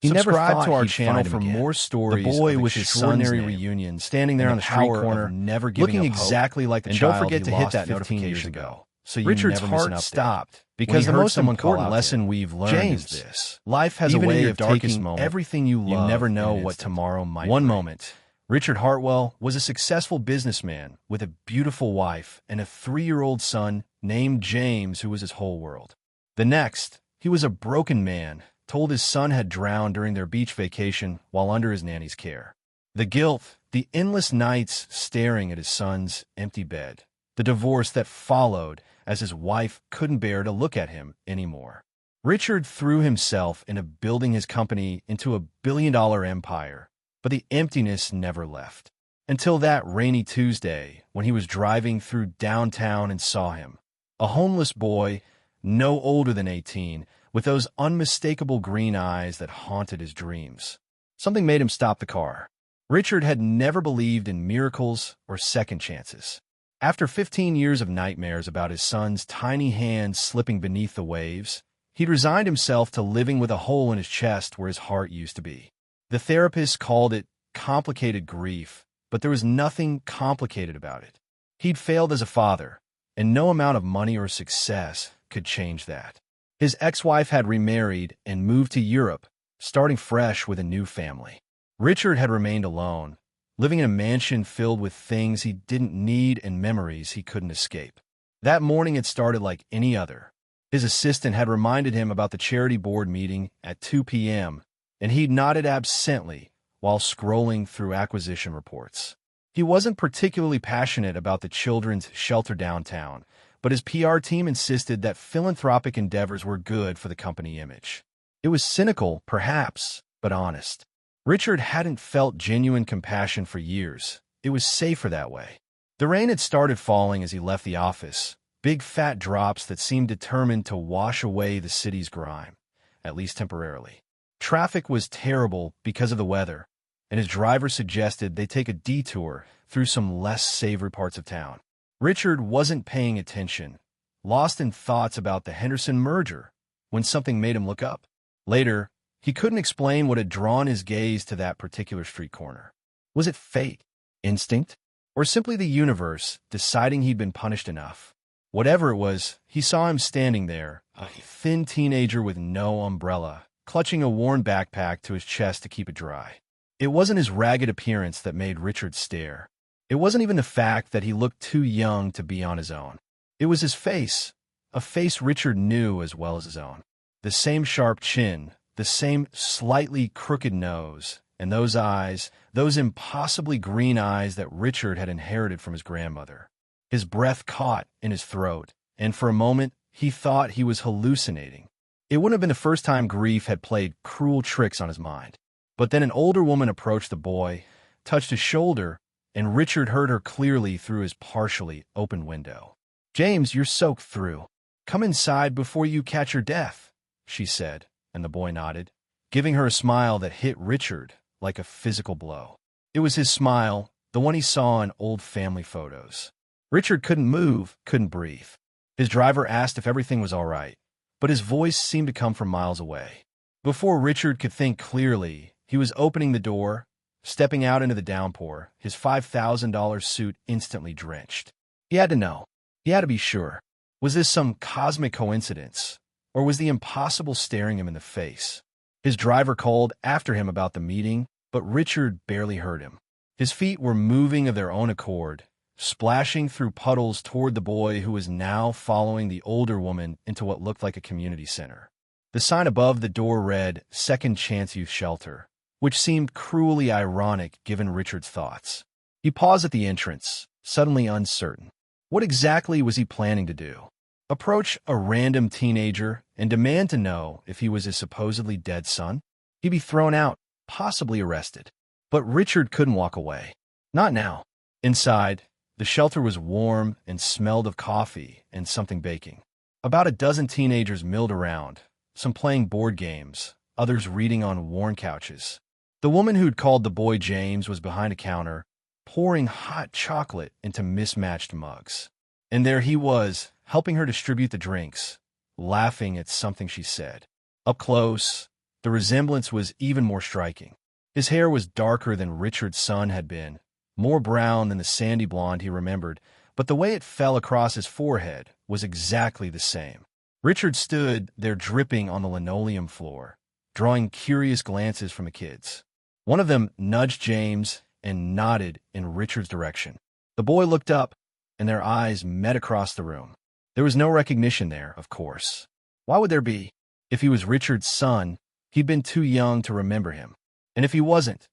He never Subscribe thought to our he'd channel find him for again. more stories. The boy of with his extraordinary son's name, reunion, standing there on the street corner, never giving looking up hope. exactly like the And child don't forget he to hit lost that 15 years notification ago. bell, so you Richard's never miss an heart update. stopped When because he the heard most someone call important out to lesson him, we've learned James, is this: life has even a in way your of darkest taking moment, everything you love. you never know in an what instant. tomorrow might One bring. moment, Richard Hartwell was a successful businessman with a beautiful wife and a 3-year-old son named James, who was his whole world. The next, he was a broken man, told his son had drowned during their beach vacation while under his nanny's care. The guilt, the endless nights staring at his son's empty bed, the divorce that followed as his wife couldn't bear to look at him anymore. Richard threw himself into building his company into a billion-dollar empire, but the emptiness never left. Until that rainy Tuesday when he was driving through downtown and saw him, a homeless boy, no older than 18, with those unmistakable green eyes that haunted his dreams. Something made him stop the car. Richard had never believed in miracles or second chances. After 15 years of nightmares about his son's tiny hands slipping beneath the waves, he'd resigned himself to living with a hole in his chest where his heart used to be. The therapist called it complicated grief, but there was nothing complicated about it. He'd failed as a father, and no amount of money or success could change that. His ex-wife had remarried and moved to Europe, starting fresh with a new family. Richard had remained alone, living in a mansion filled with things he didn't need and memories he couldn't escape. That morning had started like any other. His assistant had reminded him about the charity board meeting at 2 p.m., and he'd nodded absently while scrolling through acquisition reports. He wasn't particularly passionate about the children's shelter downtown, but his PR team insisted that philanthropic endeavors were good for the company image. It was cynical, perhaps, but honest. Richard hadn't felt genuine compassion for years. It was safer that way. The rain had started falling as he left the office, big fat drops that seemed determined to wash away the city's grime, at least temporarily. Traffic was terrible because of the weather, and his driver suggested they take a detour through some less savory parts of town. Richard wasn't paying attention, lost in thoughts about the Henderson merger, when something made him look up. Later, he couldn't explain what had drawn his gaze to that particular street corner. Was it fate, instinct, or simply the universe deciding he'd been punished enough? Whatever it was, he saw him standing there, a thin teenager with no umbrella, clutching a worn backpack to his chest to keep it dry. It wasn't his ragged appearance that made Richard stare. It wasn't even the fact that he looked too young to be on his own. It was his face, a face Richard knew as well as his own. The same sharp chin, the same slightly crooked nose, and those eyes, those impossibly green eyes that Richard had inherited from his grandmother. His breath caught in his throat, and for a moment he thought he was hallucinating. It wouldn't have been the first time grief had played cruel tricks on his mind. But then an older woman approached the boy, touched his shoulder, and Richard heard her clearly through his partially open window. "James, you're soaked through. Come inside before you catch your death," she said, and the boy nodded, giving her a smile that hit Richard like a physical blow. It was his smile, the one he saw in old family photos. Richard couldn't move, couldn't breathe. His driver asked if everything was all right, but his voice seemed to come from miles away. Before Richard could think clearly, he was opening the door, stepping out into the downpour, his $5,000 suit instantly drenched. He had to know. He had to be sure. Was this some cosmic coincidence, or was the impossible staring him in the face? His driver called after him about the meeting, but Richard barely heard him. His feet were moving of their own accord, splashing through puddles toward the boy who was now following the older woman into what looked like a community center. The sign above the door read, "Second Chance Youth Shelter," which seemed cruelly ironic given Richard's thoughts. He paused at the entrance, suddenly uncertain. What exactly was he planning to do? Approach a random teenager and demand to know if he was his supposedly dead son? He'd be thrown out, possibly arrested. But Richard couldn't walk away. Not now. Inside, the shelter was warm and smelled of coffee and something baking. About a dozen teenagers milled around, some playing board games, others reading on worn couches. The woman who'd called the boy James was behind a counter, pouring hot chocolate into mismatched mugs. And there he was, helping her distribute the drinks, laughing at something she said. Up close, the resemblance was even more striking. His hair was darker than Richard's son had been, more brown than the sandy blonde he remembered, but the way it fell across his forehead was exactly the same. Richard stood there dripping on the linoleum floor, drawing curious glances from the kids. One of them nudged James and nodded in Richard's direction. The boy looked up, and their eyes met across the room. There was no recognition there, of course. Why would there be? If he was Richard's son, he'd been too young to remember him. And if he wasn't,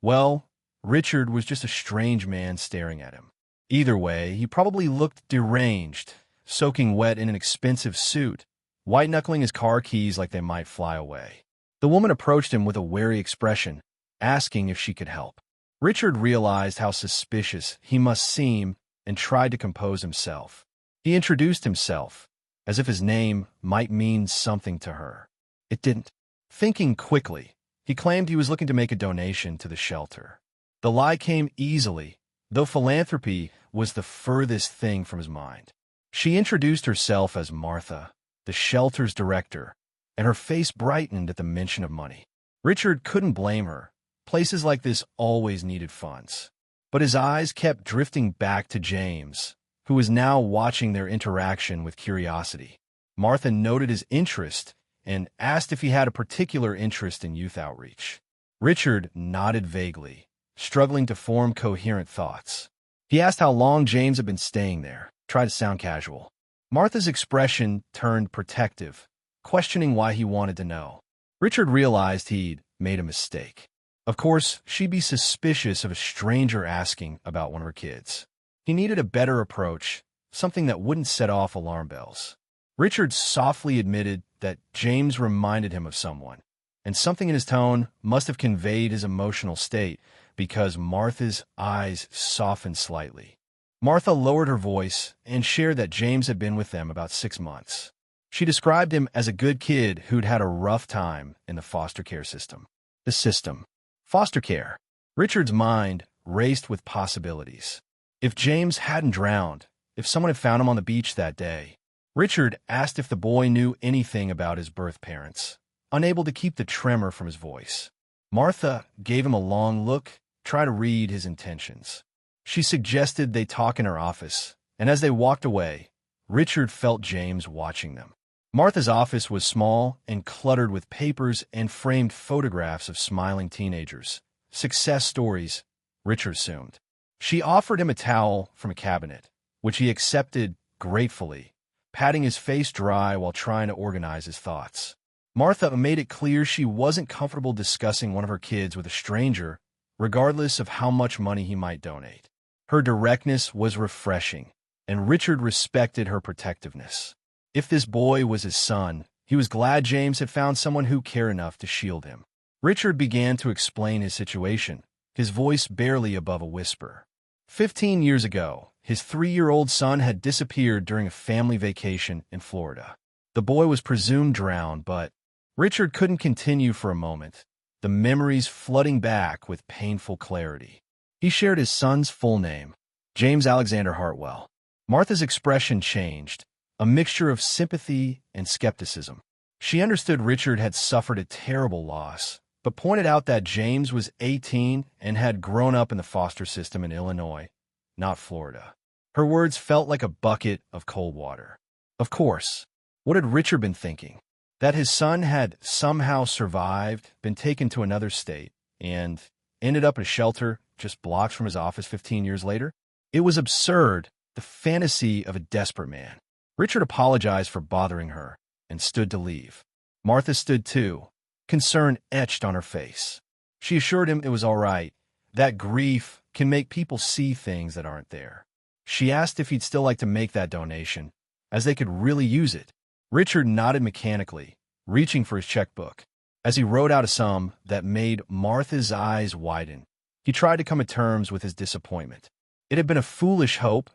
well, Richard was just a strange man staring at him. Either way, he probably looked deranged, soaking wet in an expensive suit, white-knuckling his car keys like they might fly away. The woman approached him with a wary expression, asking if she could help. Richard realized how suspicious he must seem and tried to compose himself. He introduced himself, as if his name might mean something to her. It didn't. Thinking quickly, he claimed he was looking to make a donation to the shelter. The lie came easily, though philanthropy was the furthest thing from his mind. She introduced herself as Martha, the shelter's director, and her face brightened at the mention of money. Richard couldn't blame her. Places like this always needed funds. But his eyes kept drifting back to James, who was now watching their interaction with curiosity. Martha noted his interest and asked if he had a particular interest in youth outreach. Richard nodded vaguely, struggling to form coherent thoughts. He asked how long James had been staying there, tried to sound casual. Martha's expression turned protective, questioning why he wanted to know. Richard realized he'd made a mistake. Of course, she'd be suspicious of a stranger asking about one of her kids. He needed a better approach, something that wouldn't set off alarm bells. Richard softly admitted that James reminded him of someone, and something in his tone must have conveyed his emotional state because Martha's eyes softened slightly. Martha lowered her voice and shared that James had been with them about 6 months. She described him as a good kid who'd had a rough time in the foster care system. The system. Foster care. Richard's mind raced with possibilities. If James hadn't drowned, if someone had found him on the beach that day, Richard asked if the boy knew anything about his birth parents, unable to keep the tremor from his voice. Martha gave him a long look, trying to read his intentions. She suggested they talk in her office, and as they walked away, Richard felt James watching them. Martha's office was small and cluttered with papers and framed photographs of smiling teenagers. Success stories, Richard assumed. She offered him a towel from a cabinet, which he accepted gratefully, patting his face dry while trying to organize his thoughts. Martha made it clear she wasn't comfortable discussing one of her kids with a stranger, regardless of how much money he might donate. Her directness was refreshing, and Richard respected her protectiveness. If this boy was his son, he was glad James had found someone who cared enough to shield him. Richard began to explain his situation, his voice barely above a whisper. 15 years ago, his 3-year-old son had disappeared during a family vacation in Florida. The boy was presumed drowned, but Richard couldn't continue for a moment, the memories flooding back with painful clarity. He shared his son's full name, James Alexander Hartwell. Martha's expression changed, a mixture of sympathy and skepticism. She understood Richard had suffered a terrible loss, but pointed out that James was 18 and had grown up in the foster system in Illinois, not Florida. Her words felt like a bucket of cold water. Of course, what had Richard been thinking? That his son had somehow survived, been taken to another state, and ended up in a shelter just blocks from his office 15 years later? It was absurd, the fantasy of a desperate man. Richard apologized for bothering her and stood to leave. Martha stood too, concern etched on her face. She assured him it was all right, that grief can make people see things that aren't there. She asked if he'd still like to make that donation, as they could really use it. Richard nodded mechanically, reaching for his checkbook. As he wrote out a sum that made Martha's eyes widen, he tried to come to terms with his disappointment. It had been a foolish hope,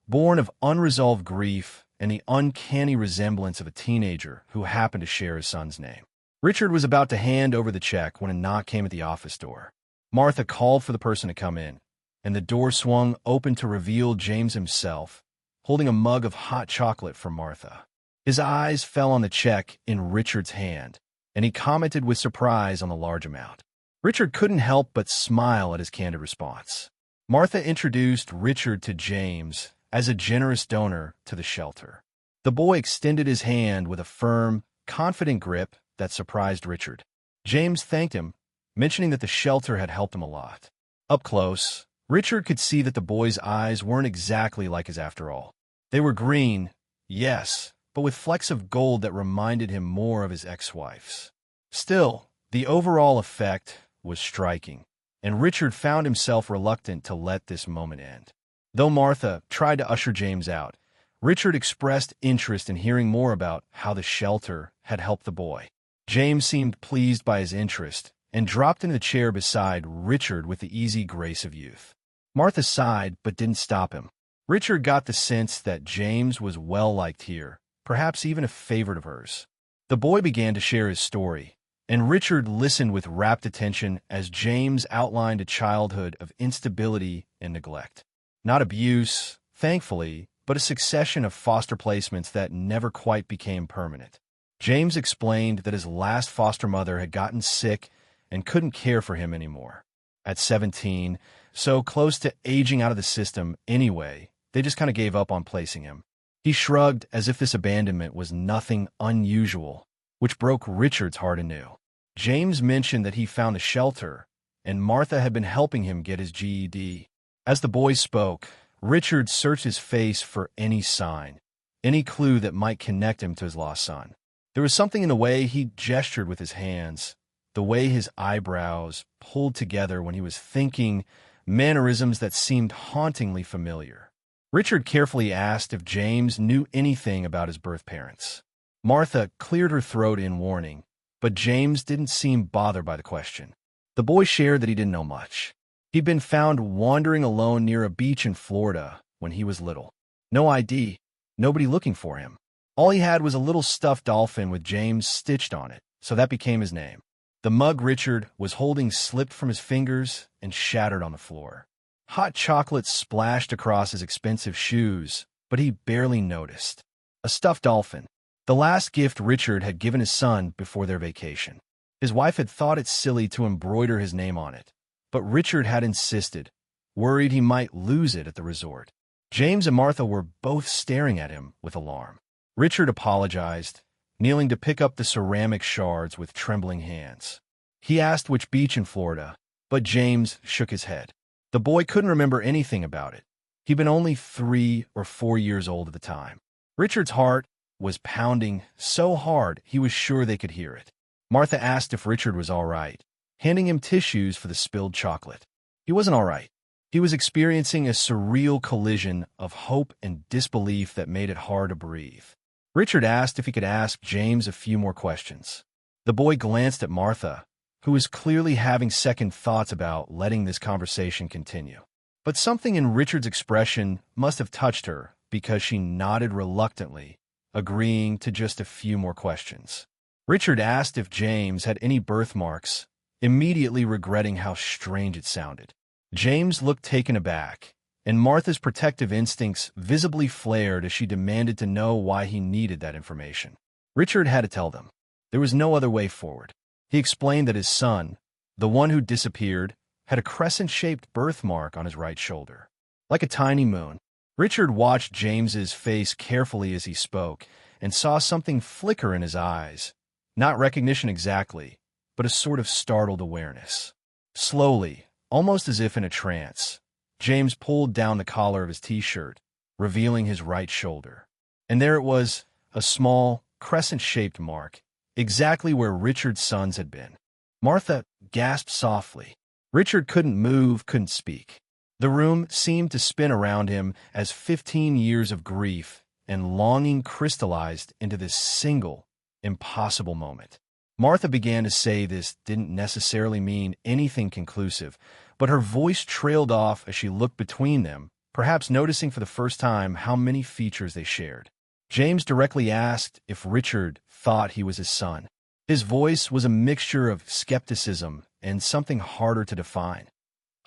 born of unresolved grief and the uncanny resemblance of a teenager who happened to share his son's name. Richard was about to hand over the check when a knock came at the office door. Martha called for the person to come in, and the door swung open to reveal James himself, holding a mug of hot chocolate for Martha. His eyes fell on the check in Richard's hand, and he commented with surprise on the large amount. Richard couldn't help but smile at his candid response. Martha introduced Richard to James as a generous donor to the shelter. The boy extended his hand with a firm, confident grip that surprised Richard. James thanked him, mentioning that the shelter had helped him a lot. Up close, Richard could see that the boy's eyes weren't exactly like his after all. They were green, yes, but with flecks of gold that reminded him more of his ex-wife's. Still, the overall effect was striking, and Richard found himself reluctant to let this moment end. Though Martha tried to usher James out, Richard expressed interest in hearing more about how the shelter had helped the boy. James seemed pleased by his interest and dropped into the chair beside Richard with the easy grace of youth. Martha sighed but didn't stop him. Richard got the sense that James was well-liked here, perhaps even a favorite of hers. The boy began to share his story, and Richard listened with rapt attention as James outlined a childhood of instability and neglect. Not abuse, thankfully, but a succession of foster placements that never quite became permanent. James explained that his last foster mother had gotten sick and couldn't care for him anymore. At 17, so close to aging out of the system anyway, they just kind of gave up on placing him. He shrugged as if this abandonment was nothing unusual, which broke Richard's heart anew. James mentioned that he found a shelter, and Martha had been helping him get his GED. As the boy spoke, Richard searched his face for any sign, any clue that might connect him to his lost son. There was something in the way he gestured with his hands, the way his eyebrows pulled together when he was thinking, mannerisms that seemed hauntingly familiar. Richard carefully asked if James knew anything about his birth parents. Martha cleared her throat in warning, but James didn't seem bothered by the question. The boy shared that he didn't know much. He'd been found wandering alone near a beach in Florida when he was little. No ID, nobody looking for him. All he had was a little stuffed dolphin with James stitched on it, so that became his name. The mug Richard was holding slipped from his fingers and shattered on the floor. Hot chocolate splashed across his expensive shoes, but he barely noticed. A stuffed dolphin, the last gift Richard had given his son before their vacation. His wife had thought it silly to embroider his name on it, but Richard had insisted, worried he might lose it at the resort. James and Martha were both staring at him with alarm. Richard apologized, kneeling to pick up the ceramic shards with trembling hands. He asked which beach in Florida, but James shook his head. The boy couldn't remember anything about it. He'd been only 3 or 4 years old at the time. Richard's heart was pounding so hard he was sure they could hear it. Martha asked if Richard was all right, handing him tissues for the spilled chocolate. He wasn't all right. He was experiencing a surreal collision of hope and disbelief that made it hard to breathe. Richard asked if he could ask James a few more questions. The boy glanced at Martha, who was clearly having second thoughts about letting this conversation continue. But something in Richard's expression must have touched her because she nodded reluctantly, agreeing to just a few more questions. Richard asked if James had any birthmarks, immediately regretting how strange it sounded. James looked taken aback, and Martha's protective instincts visibly flared as she demanded to know why he needed that information. Richard had to tell them. There was no other way forward. He explained that his son, the one who disappeared, had a crescent-shaped birthmark on his right shoulder. Like a tiny moon, Richard watched James's face carefully as he spoke and saw something flicker in his eyes. Not recognition exactly, but a sort of startled awareness. Slowly, almost as if in a trance, James pulled down the collar of his t-shirt, revealing his right shoulder. And there it was, a small, crescent-shaped mark, exactly where Richard's sons had been. Martha gasped softly. Richard couldn't move, couldn't speak. The room seemed to spin around him as 15 years of grief and longing crystallized into this single, impossible moment. Martha began to say this didn't necessarily mean anything conclusive, but her voice trailed off as she looked between them, perhaps noticing for the first time how many features they shared. James directly asked if Richard thought he was his son. His voice was a mixture of skepticism and something harder to define.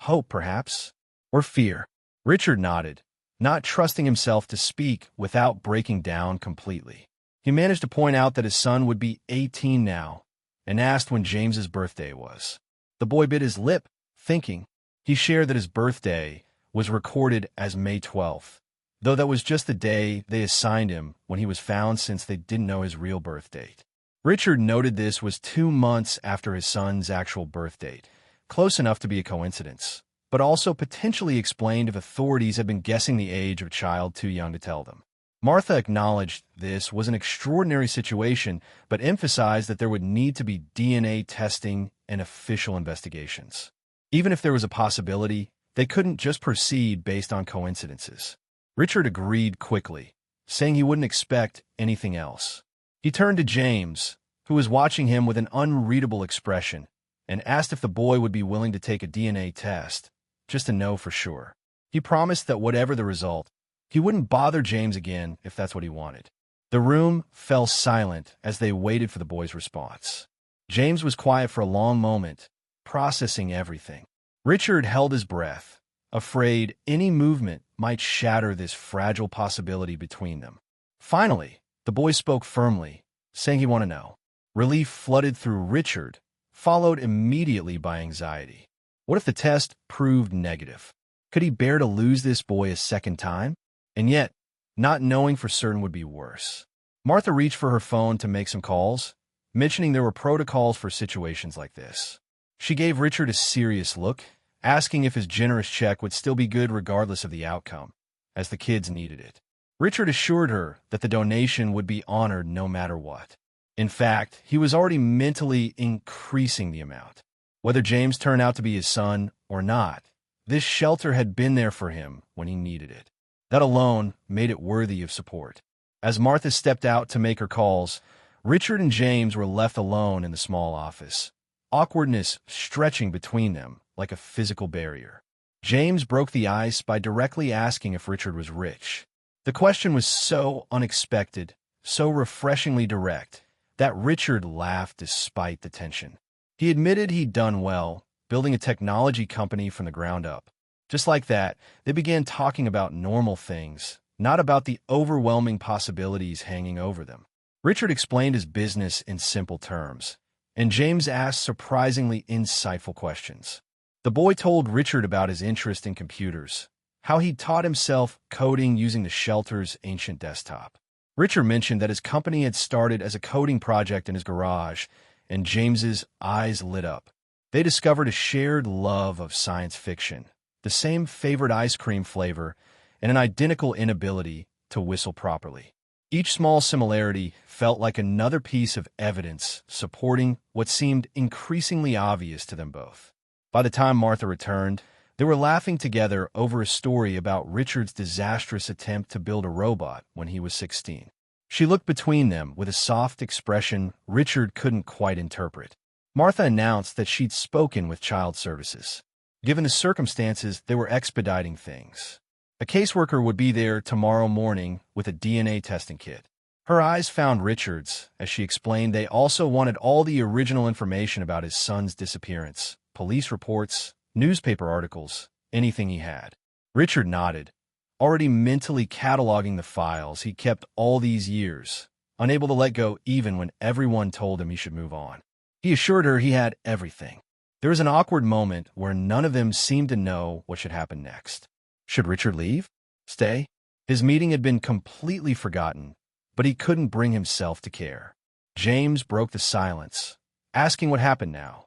Hope, perhaps, or fear. Richard nodded, not trusting himself to speak without breaking down completely. He managed to point out that his son would be 18 now, and asked when James's birthday was. The boy bit his lip, thinking. He shared that his birthday was recorded as May 12th, though that was just the day they assigned him when he was found since they didn't know his real birth date. Richard noted this was 2 months after his son's actual birth date, close enough to be a coincidence, but also potentially explained if authorities had been guessing the age of a child too young to tell them. Martha acknowledged this was an extraordinary situation, but emphasized that there would need to be DNA testing and official investigations. Even if there was a possibility, they couldn't just proceed based on coincidences. Richard agreed quickly, saying he wouldn't expect anything else. He turned to James, who was watching him with an unreadable expression, and asked if the boy would be willing to take a DNA test, just to know for sure. He promised that whatever the result, he wouldn't bother James again if that's what he wanted. The room fell silent as they waited for the boy's response. James was quiet for a long moment, processing everything. Richard held his breath, afraid any movement might shatter this fragile possibility between them. Finally, the boy spoke firmly, saying he wanted to know. Relief flooded through Richard, followed immediately by anxiety. What if the test proved negative? Could he bear to lose this boy a second time? And yet, not knowing for certain would be worse. Martha reached for her phone to make some calls, mentioning there were protocols for situations like this. She gave Richard a serious look, asking if his generous check would still be good regardless of the outcome, as the kids needed it. Richard assured her that the donation would be honored no matter what. In fact, he was already mentally increasing the amount. Whether James turned out to be his son or not, this shelter had been there for him when he needed it. That alone made it worthy of support. As Martha stepped out to make her calls, Richard and James were left alone in the small office, awkwardness stretching between them like a physical barrier. James broke the ice by directly asking if Richard was rich. The question was so unexpected, so refreshingly direct, that Richard laughed despite the tension. He admitted he'd done well, building a technology company from the ground up. Just like that, they began talking about normal things, not about the overwhelming possibilities hanging over them. Richard explained his business in simple terms, and James asked surprisingly insightful questions. The boy told Richard about his interest in computers, how he'd taught himself coding using the shelter's ancient desktop. Richard mentioned that his company had started as a coding project in his garage, and James's eyes lit up. They discovered a shared love of science fiction, the same favorite ice cream flavor, and an identical inability to whistle properly. Each small similarity felt like another piece of evidence supporting what seemed increasingly obvious to them both. By the time Martha returned, they were laughing together over a story about Richard's disastrous attempt to build a robot when he was 16. She looked between them with a soft expression Richard couldn't quite interpret. Martha announced that she'd spoken with Child Services. Given the circumstances, they were expediting things. A caseworker would be there tomorrow morning with a DNA testing kit. Her eyes found Richard's as she explained they also wanted all the original information about his son's disappearance, police reports, newspaper articles, anything he had. Richard nodded, already mentally cataloging the files he kept all these years, unable to let go even when everyone told him he should move on. He assured her he had everything. There was an awkward moment where none of them seemed to know what should happen next. Should Richard leave? Stay? His meeting had been completely forgotten, but he couldn't bring himself to care. James broke the silence, asking what happened now.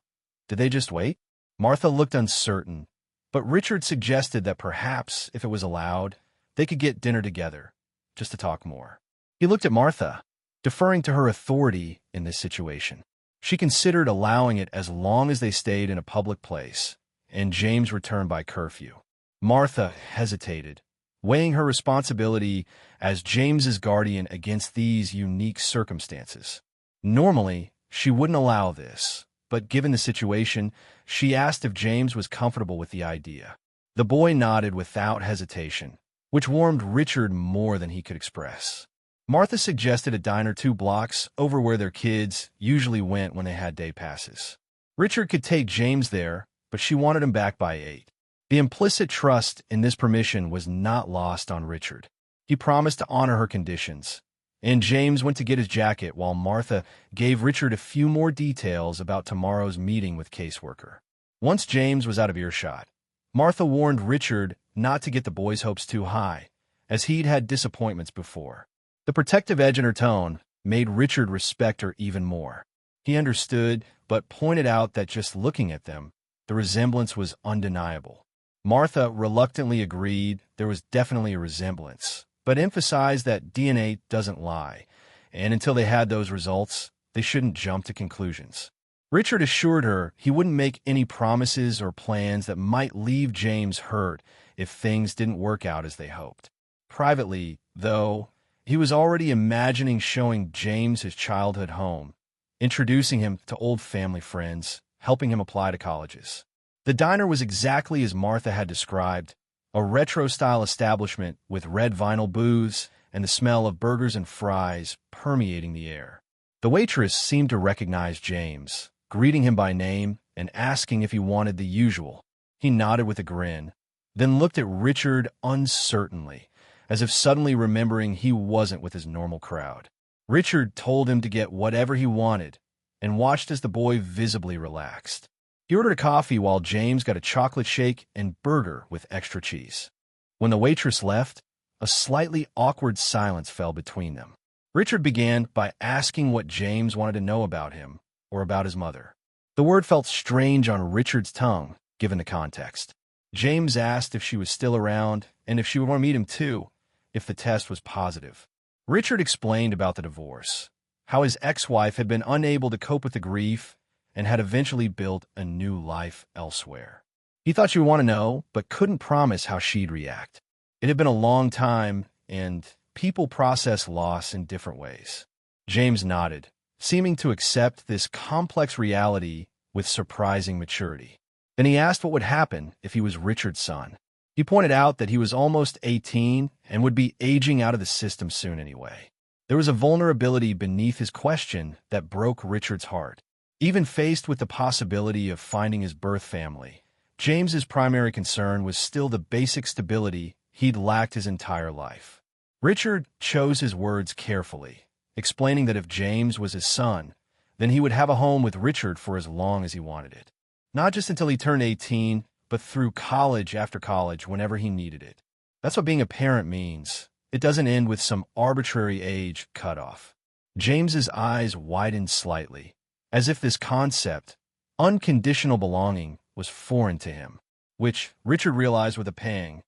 Did they just wait? Martha looked uncertain, but Richard suggested that perhaps, if it was allowed, they could get dinner together, just to talk more. He looked at Martha, deferring to her authority in this situation. She considered allowing it as long as they stayed in a public place, and James returned by curfew. Martha hesitated, weighing her responsibility as James's guardian against these unique circumstances. Normally, she wouldn't allow this, but given the situation, she asked if James was comfortable with the idea. The boy nodded without hesitation, which warmed Richard more than he could express. Martha suggested a diner 2 blocks over where their kids usually went when they had day passes. Richard could take James there, but she wanted him back by 8. The implicit trust in this permission was not lost on Richard. He promised to honor her conditions, and James went to get his jacket while Martha gave Richard a few more details about tomorrow's meeting with caseworker. Once James was out of earshot, Martha warned Richard not to get the boy's hopes too high, as he'd had disappointments before. The protective edge in her tone made Richard respect her even more. He understood, but pointed out that just looking at them, the resemblance was undeniable. Martha reluctantly agreed there was definitely a resemblance, but emphasized that DNA doesn't lie, and until they had those results, they shouldn't jump to conclusions. Richard assured her he wouldn't make any promises or plans that might leave James hurt if things didn't work out as they hoped. Privately, though, he was already imagining showing James his childhood home, introducing him to old family friends, helping him apply to colleges. The diner was exactly as Martha had described, a retro-style establishment with red vinyl booths and the smell of burgers and fries permeating the air. The waitress seemed to recognize James, greeting him by name and asking if he wanted the usual. He nodded with a grin, then looked at Richard uncertainly, as if suddenly remembering he wasn't with his normal crowd. Richard told him to get whatever he wanted and watched as the boy visibly relaxed. He ordered a coffee while James got a chocolate shake and burger with extra cheese. When the waitress left, a slightly awkward silence fell between them. Richard began by asking what James wanted to know about him or about his mother. The word felt strange on Richard's tongue, given the context. James asked if she was still around and if she would want to meet him too, if the test was positive. Richard explained about the divorce, how his ex-wife had been unable to cope with the grief and had eventually built a new life elsewhere. He thought she would want to know, but couldn't promise how she'd react. It had been a long time, and people process loss in different ways. James nodded, seeming to accept this complex reality with surprising maturity. Then he asked what would happen if he was Richard's son. He pointed out that he was almost 18 and would be aging out of the system soon anyway. There was a vulnerability beneath his question that broke Richard's heart. Even faced with the possibility of finding his birth family, James's primary concern was still the basic stability he'd lacked his entire life. Richard chose his words carefully, explaining that if James was his son, then he would have a home with Richard for as long as he wanted it. Not just until he turned 18, but through college after college whenever he needed it. That's what being a parent means. It doesn't end with some arbitrary age cutoff. James's eyes widened slightly, as if this concept, unconditional belonging, was foreign to him, which Richard realized with a pang.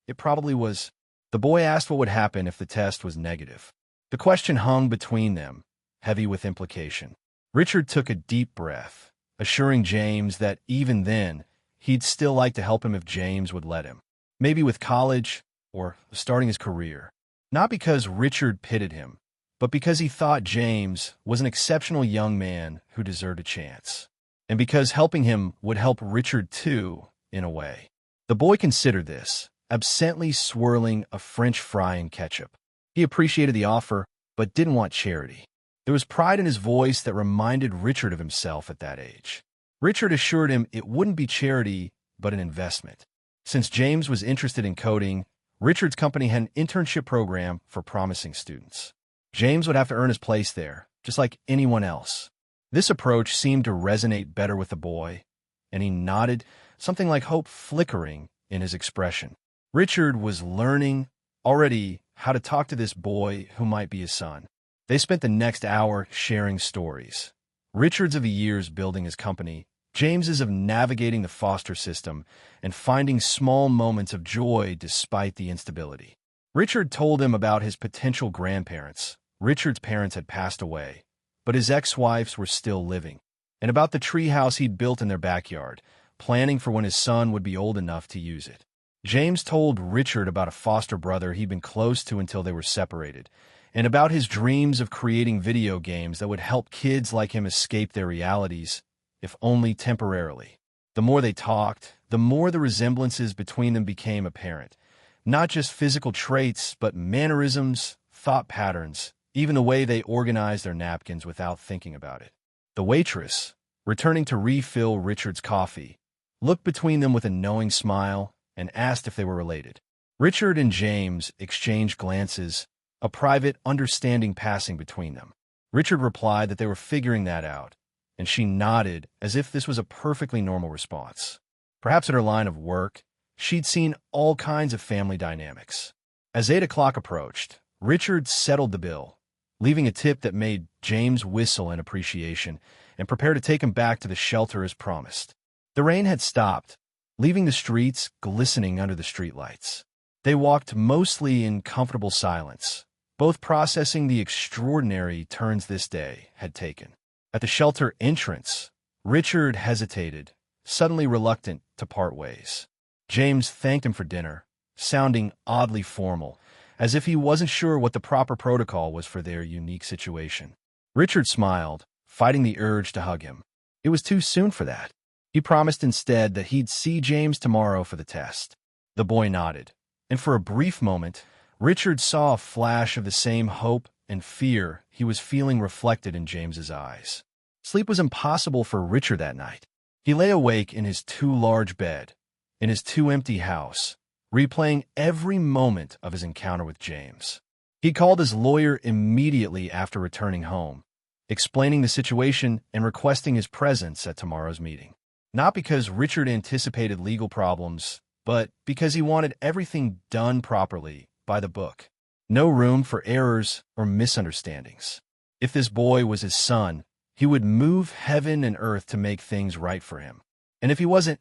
It probably was. The boy asked what would happen if the test was negative. The question hung between them, heavy with implication. Richard took a deep breath, assuring James that even then, he'd still like to help him if James would let him. Maybe with college or starting his career. Not because Richard pitted him, but because he thought James was an exceptional young man who deserved a chance. And because helping him would help Richard too, in a way. The boy considered this, absently swirling a French fry in ketchup. He appreciated the offer, but didn't want charity. There was pride in his voice that reminded Richard of himself at that age. Richard assured him it wouldn't be charity, but an investment. Since James was interested in coding, Richard's company had an internship program for promising students. James would have to earn his place there, just like anyone else. This approach seemed to resonate better with the boy, and he nodded, something like hope flickering in his expression. Richard was learning already how to talk to this boy who might be his son. They spent the next hour sharing stories. Richard's of the years building his company, James's of navigating the foster system and finding small moments of joy despite the instability. Richard told him about his potential grandparents. Richard's parents had passed away, but his ex-wives were still living, and about the treehouse he'd built in their backyard, planning for when his son would be old enough to use it. James told Richard about a foster brother he'd been close to until they were separated, and about his dreams of creating video games that would help kids like him escape their realities, if only temporarily. The more they talked, the more the resemblances between them became apparent. Not just physical traits, but mannerisms, thought patterns, even the way they organized their napkins without thinking about it. The waitress, returning to refill Richard's coffee, looked between them with a knowing smile and asked if they were related. Richard and James exchanged glances, a private understanding passing between them. Richard replied that they were figuring that out, and she nodded as if this was a perfectly normal response. Perhaps at her line of work, she'd seen all kinds of family dynamics. As 8 o'clock approached, Richard settled the bill, leaving a tip that made James whistle in appreciation and prepare to take him back to the shelter as promised. The rain had stopped, leaving the streets glistening under the streetlights. They walked mostly in comfortable silence, both processing the extraordinary turns this day had taken. At the shelter entrance, Richard hesitated, suddenly reluctant to part ways. James thanked him for dinner, sounding oddly formal, as if he wasn't sure what the proper protocol was for their unique situation. Richard smiled, fighting the urge to hug him. It was too soon for that. He promised instead that he'd see James tomorrow for the test. The boy nodded, and for a brief moment, Richard saw a flash of the same hope and fear he was feeling reflected in James's eyes. Sleep was impossible for Richard that night. He lay awake in his too large bed, in his too empty house, replaying every moment of his encounter with James. He called his lawyer immediately after returning home, explaining the situation and requesting his presence at tomorrow's meeting. Not because Richard anticipated legal problems, but because he wanted everything done properly, by the book. No room for errors or misunderstandings. If this boy was his son, he would move heaven and earth to make things right for him. And if he wasn't,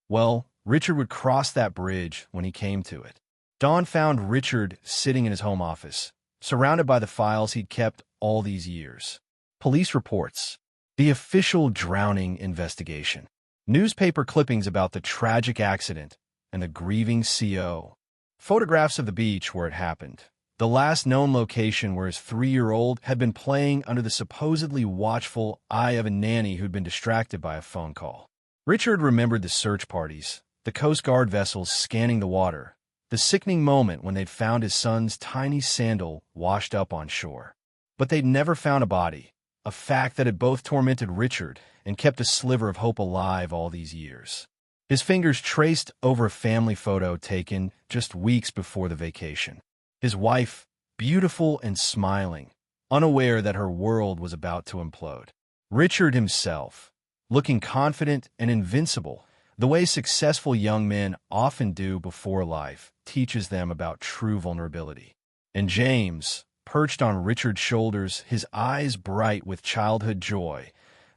well, Richard would cross that bridge when he came to it. Dawn found Richard sitting in his home office, surrounded by the files he'd kept all these years. Police reports, the official drowning investigation, newspaper clippings about the tragic accident and the grieving CO, photographs of the beach where it happened, the last known location where his 3-year-old had been playing under the supposedly watchful eye of a nanny who'd been distracted by a phone call. Richard remembered the search parties, the Coast Guard vessels scanning the water, the sickening moment when they'd found his son's tiny sandal washed up on shore. But they'd never found a body, a fact that had both tormented Richard and kept a sliver of hope alive all these years. His fingers traced over a family photo taken just weeks before the vacation. His wife, beautiful and smiling, unaware that her world was about to implode. Richard himself, looking confident and invincible, the way successful young men often do before life teaches them about true vulnerability. And James, perched on Richard's shoulders, his eyes bright with childhood joy,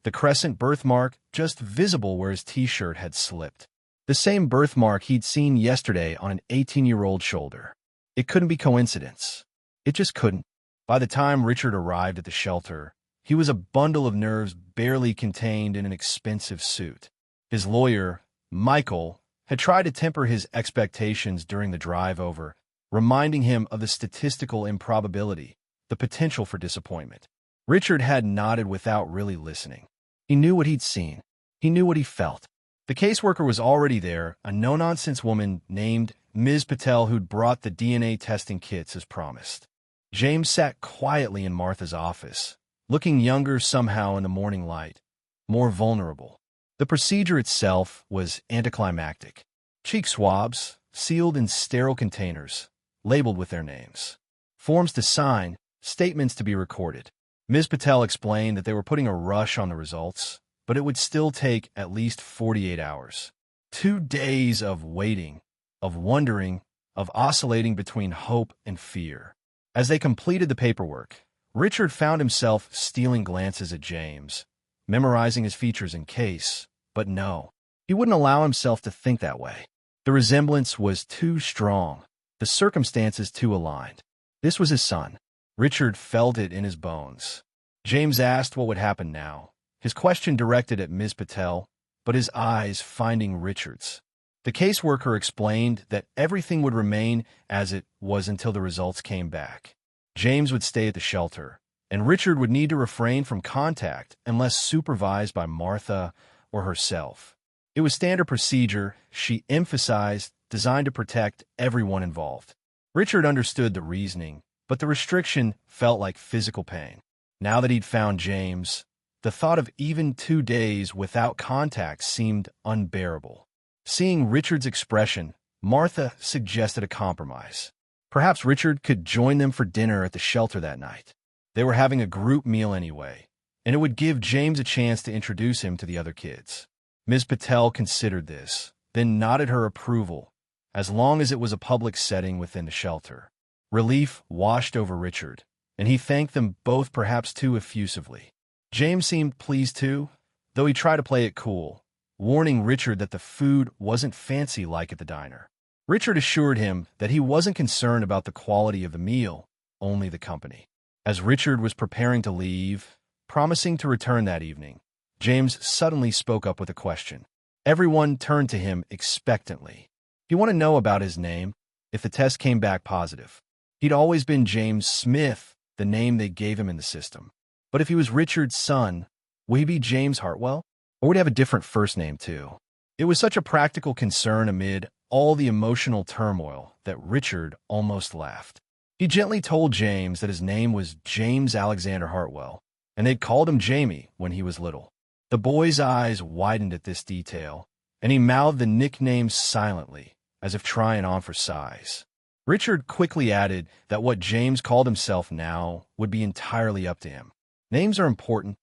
the crescent birthmark just visible where his t-shirt had slipped. The same birthmark he'd seen yesterday on an 18-year-old shoulder. It couldn't be coincidence. It just couldn't. By the time Richard arrived at the shelter, he was a bundle of nerves barely contained in an expensive suit. His lawyer, Michael, had tried to temper his expectations during the drive over, reminding him of the statistical improbability, the potential for disappointment. Richard had nodded without really listening. He knew what he'd seen. He knew what he felt. The caseworker was already there, a no-nonsense woman named Ms. Patel who'd brought the DNA testing kits as promised. James sat quietly in Martha's office, looking younger somehow in the morning light, more vulnerable. The procedure itself was anticlimactic. Cheek swabs, sealed in sterile containers, labeled with their names. Forms to sign, statements to be recorded. Ms. Patel explained that they were putting a rush on the results, but it would still take at least 48 hours. 2 days of waiting, of wondering, of oscillating between hope and fear. As they completed the paperwork, Richard found himself stealing glances at James, memorizing his features in case, but no, he wouldn't allow himself to think that way. The resemblance was too strong, the circumstances too aligned. This was his son. Richard felt it in his bones. James asked what would happen now, his question directed at Ms. Patel, but his eyes finding Richard's. The caseworker explained that everything would remain as it was until the results came back. James would stay at the shelter, and Richard would need to refrain from contact unless supervised by Martha or herself. It was standard procedure, she emphasized, designed to protect everyone involved. Richard understood the reasoning, but the restriction felt like physical pain. Now that he'd found James, the thought of even 2 days without contact seemed unbearable. Seeing Richard's expression, Martha suggested a compromise. Perhaps Richard could join them for dinner at the shelter that night. They were having a group meal anyway, and it would give James a chance to introduce him to the other kids. Ms. Patel considered this, then nodded her approval, as long as it was a public setting within the shelter. Relief washed over Richard, and he thanked them both perhaps too effusively. James seemed pleased too, though he tried to play it cool, warning Richard that the food wasn't fancy-like at the diner. Richard assured him that he wasn't concerned about the quality of the meal, only the company. As Richard was preparing to leave, promising to return that evening, James suddenly spoke up with a question. Everyone turned to him expectantly. He wanted to know about his name, if the test came back positive. He'd always been James Smith, the name they gave him in the system. But if he was Richard's son, would he be James Hartwell? Or would he have a different first name too? It was such a practical concern amid all the emotional turmoil that Richard almost laughed. He gently told James that his name was James Alexander Hartwell, and they'd called him Jamie when he was little. The boy's eyes widened at this detail, and he mouthed the nickname silently, as if trying on for size. Richard quickly added that what James called himself now would be entirely up to him. Names are important.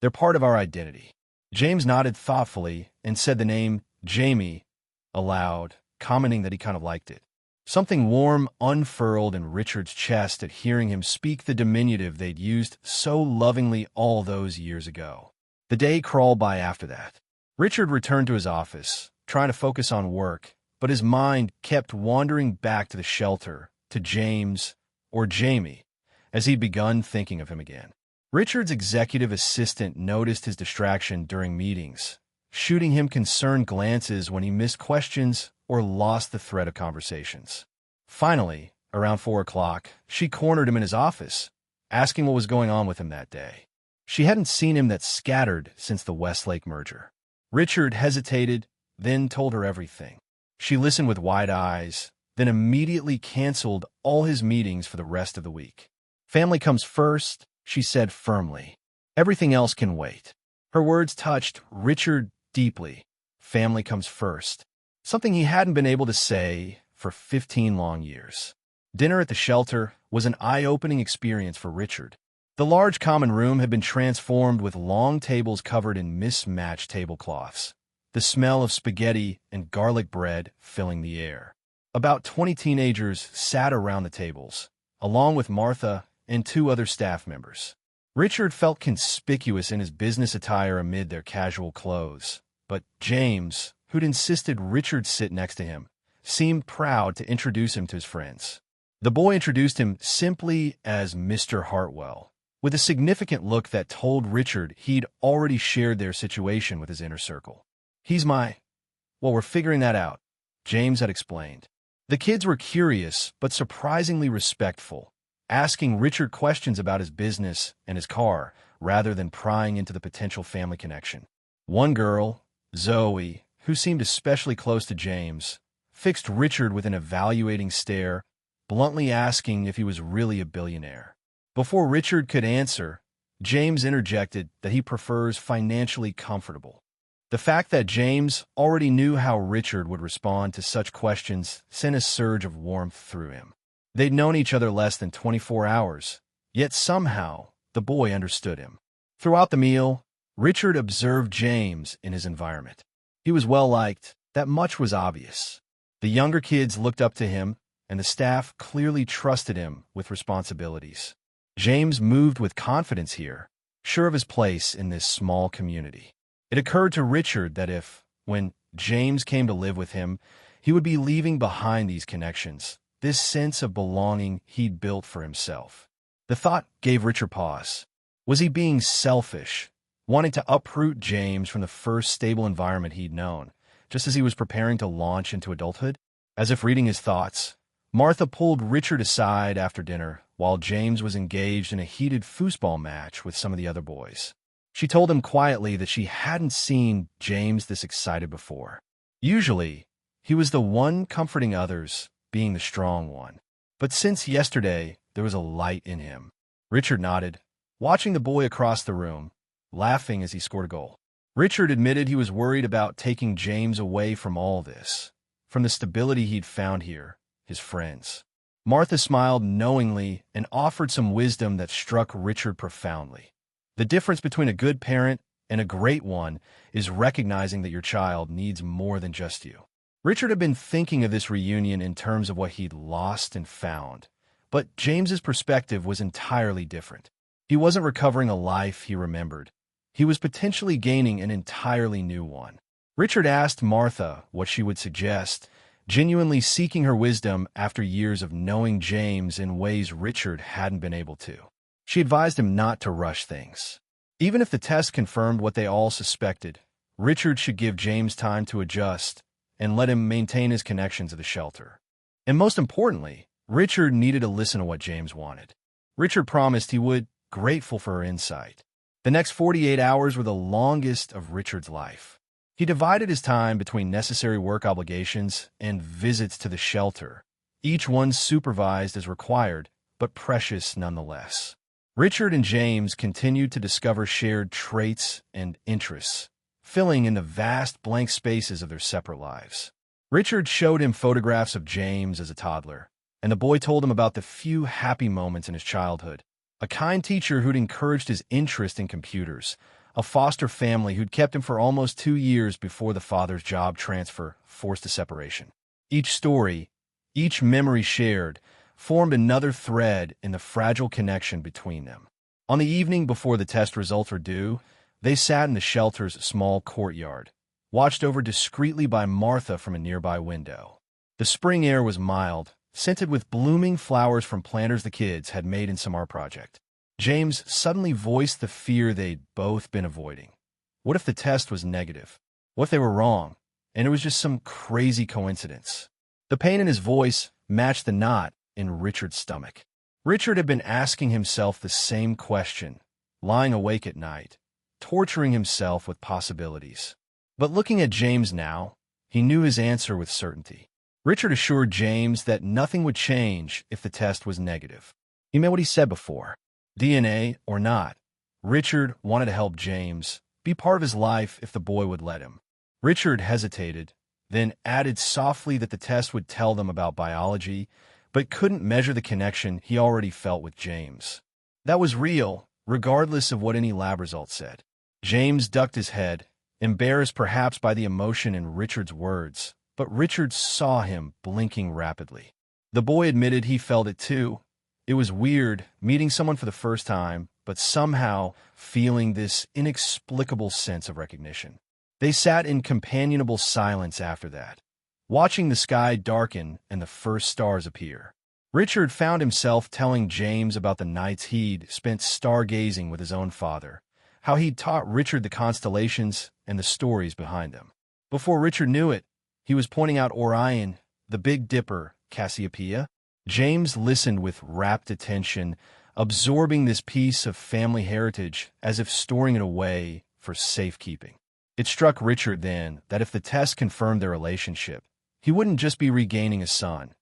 They're part of our identity. James nodded thoughtfully and said the name Jamie aloud, commenting that he kind of liked it. Something warm unfurled in Richard's chest at hearing him speak the diminutive they'd used so lovingly all those years ago. The day crawled by after that. Richard returned to his office, trying to focus on work, but his mind kept wandering back to the shelter, to James, or Jamie, as he'd begun thinking of him again. Richard's executive assistant noticed his distraction during meetings, shooting him concerned glances when he missed questions or lost the thread of conversations. Finally, around 4 o'clock, she cornered him in his office, asking what was going on with him that day. She hadn't seen him that scattered since the Westlake merger. Richard hesitated, then told her everything. She listened with wide eyes, then immediately canceled all his meetings for the rest of the week. Family comes first, she said firmly. Everything else can wait. Her words touched Richard deeply. Family comes first. Something he hadn't been able to say for 15 long years. Dinner at the shelter was an eye-opening experience for Richard. The large common room had been transformed with long tables covered in mismatched tablecloths, the smell of spaghetti and garlic bread filling the air. About 20 teenagers sat around the tables, along with Martha and 2 other staff members. Richard felt conspicuous in his business attire amid their casual clothes, but James, who'd insisted Richard sit next to him, seemed proud to introduce him to his friends. The boy introduced him simply as Mr. Hartwell, with a significant look that told Richard he'd already shared their situation with his inner circle. Well, we're figuring that out, James had explained. The kids were curious, but surprisingly respectful, asking Richard questions about his business and his car, rather than prying into the potential family connection. One girl, Zoe, who seemed especially close to James, fixed Richard with an evaluating stare, bluntly asking if he was really a billionaire. Before Richard could answer, James interjected that he prefers financially comfortable. The fact that James already knew how Richard would respond to such questions sent a surge of warmth through him. They'd known each other less than 24 hours, yet somehow the boy understood him. Throughout the meal, Richard observed James in his environment. He was well-liked, that much was obvious. The younger kids looked up to him, and the staff clearly trusted him with responsibilities. James moved with confidence here, sure of his place in this small community. It occurred to Richard that when James came to live with him, he would be leaving behind these connections, this sense of belonging he'd built for himself. The thought gave Richard pause. Was he being selfish, wanting to uproot James from the first stable environment he'd known, just as he was preparing to launch into adulthood? As if reading his thoughts, Martha pulled Richard aside after dinner while James was engaged in a heated foosball match with some of the other boys. She told him quietly that she hadn't seen James this excited before. Usually, he was the one comforting others, being the strong one. But since yesterday, there was a light in him. Richard nodded, watching the boy across the room, laughing as he scored a goal. Richard admitted he was worried about taking James away from all this, from the stability he'd found here, his friends. Martha smiled knowingly and offered some wisdom that struck Richard profoundly. The difference between a good parent and a great one is recognizing that your child needs more than just you. Richard had been thinking of this reunion in terms of what he'd lost and found, but James's perspective was entirely different. He wasn't recovering a life he remembered. He was potentially gaining an entirely new one. Richard asked Martha what she would suggest, genuinely seeking her wisdom after years of knowing James in ways Richard hadn't been able to. She advised him not to rush things. Even if the test confirmed what they all suspected, Richard should give James time to adjust and let him maintain his connection to the shelter. And most importantly, Richard needed to listen to what James wanted. Richard promised he would, grateful for her insight. The next 48 hours were the longest of Richard's life. He divided his time between necessary work obligations and visits to the shelter, each one supervised as required, but precious nonetheless. Richard and James continued to discover shared traits and interests, filling in the vast blank spaces of their separate lives. Richard showed him photographs of James as a toddler, and the boy told him about the few happy moments in his childhood. A kind teacher who'd encouraged his interest in computers, a foster family who'd kept him for almost 2 years before the father's job transfer forced a separation. Each story, each memory shared, formed another thread in the fragile connection between them. On the evening before the test results were due, they sat in the shelter's small courtyard, watched over discreetly by Martha from a nearby window. The spring air was mild, scented with blooming flowers from planters the kids had made in some art project. James suddenly voiced the fear they'd both been avoiding. What if the test was negative? What if they were wrong, and it was just some crazy coincidence? The pain in his voice matched the knot in Richard's stomach. Richard had been asking himself the same question, lying awake at night, torturing himself with possibilities. But looking at James now, he knew his answer with certainty. Richard assured James that nothing would change if the test was negative. He meant what he said before. DNA or not, Richard wanted to help James, be part of his life if the boy would let him. Richard hesitated, then added softly that the test would tell them about biology, but couldn't measure the connection he already felt with James. That was real, regardless of what any lab results said. James ducked his head, embarrassed perhaps by the emotion in Richard's words, but Richard saw him blinking rapidly. The boy admitted he felt it too. It was weird, meeting someone for the first time, but somehow feeling this inexplicable sense of recognition. They sat in companionable silence after that, watching the sky darken and the first stars appear. Richard found himself telling James about the nights he'd spent stargazing with his own father, how he'd taught Richard the constellations and the stories behind them. Before Richard knew it, he was pointing out Orion, the Big Dipper, Cassiopeia. James listened with rapt attention, absorbing this piece of family heritage as if storing it away for safekeeping. It struck Richard then that if the test confirmed their relationship, he wouldn't just be regaining a son.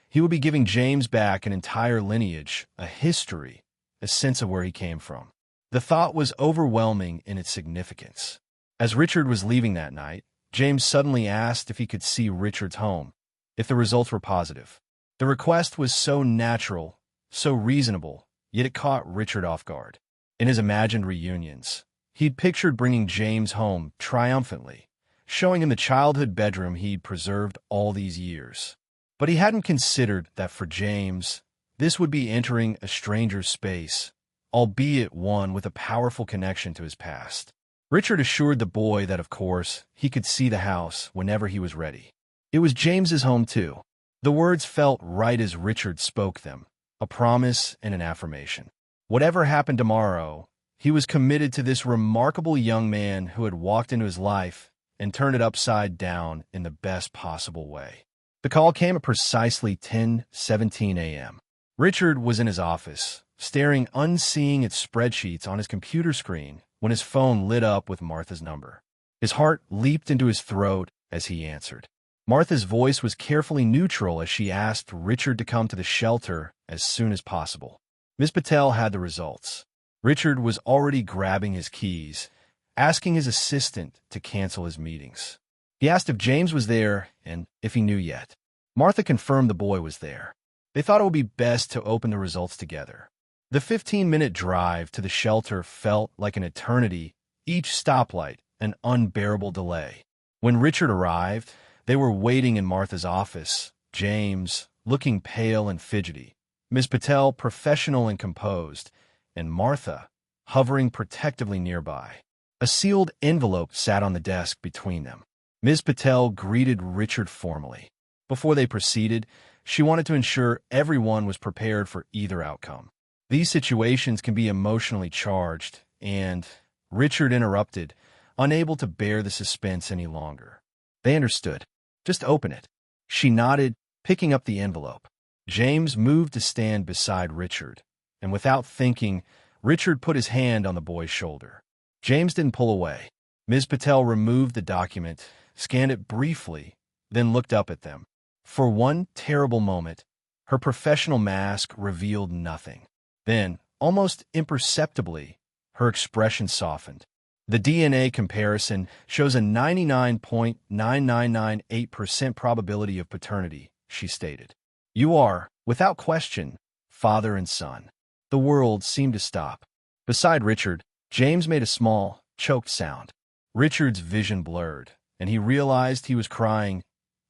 He would be giving James back an entire lineage, a history, a sense of where he came from. The thought was overwhelming in its significance. As Richard was leaving that night, James suddenly asked if he could see Richard's home, if the results were positive. The request was so natural, so reasonable, yet it caught Richard off guard. In his imagined reunions, he'd pictured bringing James home triumphantly, showing him the childhood bedroom he'd preserved all these years. But he hadn't considered that for James, this would be entering a stranger's space, albeit one with a powerful connection to his past. Richard assured the boy that, of course, he could see the house whenever he was ready. It was James's home, too. The words felt right as Richard spoke them, a promise and an affirmation. Whatever happened tomorrow, he was committed to this remarkable young man who had walked into his life and turned it upside down in the best possible way. The call came at precisely 10:17 a.m. Richard was in his office, staring unseeing at spreadsheets on his computer screen when his phone lit up with Martha's number. His heart leaped into his throat as he answered. Martha's voice was carefully neutral as she asked Richard to come to the shelter as soon as possible. Ms. Patel had the results. Richard was already grabbing his keys, asking his assistant to cancel his meetings. He asked if James was there and if he knew yet. Martha confirmed the boy was there. They thought it would be best to open the results together. The 15-minute drive to the shelter felt like an eternity, each stoplight an unbearable delay. When Richard arrived, they were waiting in Martha's office, James, looking pale and fidgety, Ms. Patel, professional and composed, and Martha, hovering protectively nearby. A sealed envelope sat on the desk between them. Ms. Patel greeted Richard formally. Before they proceeded, she wanted to ensure everyone was prepared for either outcome. These situations can be emotionally charged, and Richard interrupted, unable to bear the suspense any longer. They understood. Just open it. She nodded, picking up the envelope. James moved to stand beside Richard, and without thinking, Richard put his hand on the boy's shoulder. James didn't pull away. Ms. Patel removed the document, scanned it briefly, then looked up at them. For one terrible moment, her professional mask revealed nothing. Then, almost imperceptibly, her expression softened. The DNA comparison shows a 99.9998% probability of paternity, she stated. You are, without question, father and son. The world seemed to stop. Beside Richard, James made a small, choked sound. Richard's vision blurred, and he realized he was crying,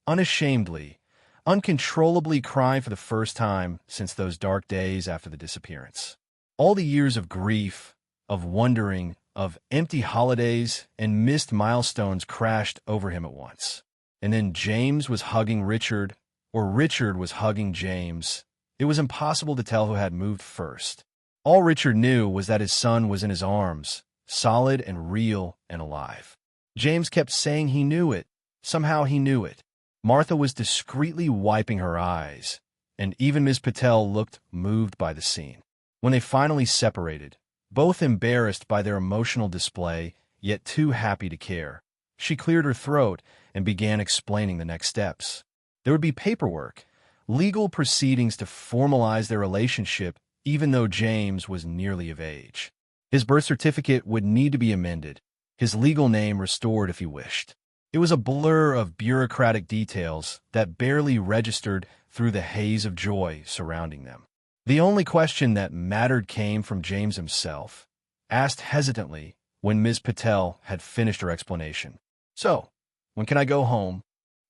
unashamedly, uncontrollably crying for the first time since those dark days after the disappearance. All the years of grief, of wondering, of empty holidays and missed milestones crashed over him at once. And then James was hugging Richard, or Richard was hugging James. It was impossible to tell who had moved first. All Richard knew was that his son was in his arms, solid and real and alive. James kept saying he knew it. Somehow he knew it. Martha was discreetly wiping her eyes, and even Ms. Patel looked moved by the scene. When they finally separated, both embarrassed by their emotional display, yet too happy to care, she cleared her throat and began explaining the next steps. There would be paperwork, legal proceedings to formalize their relationship, even though James was nearly of age. His birth certificate would need to be amended, his legal name restored if he wished. It was a blur of bureaucratic details that barely registered through the haze of joy surrounding them. The only question that mattered came from James himself, asked hesitantly when Ms. Patel had finished her explanation. So, when can I go home?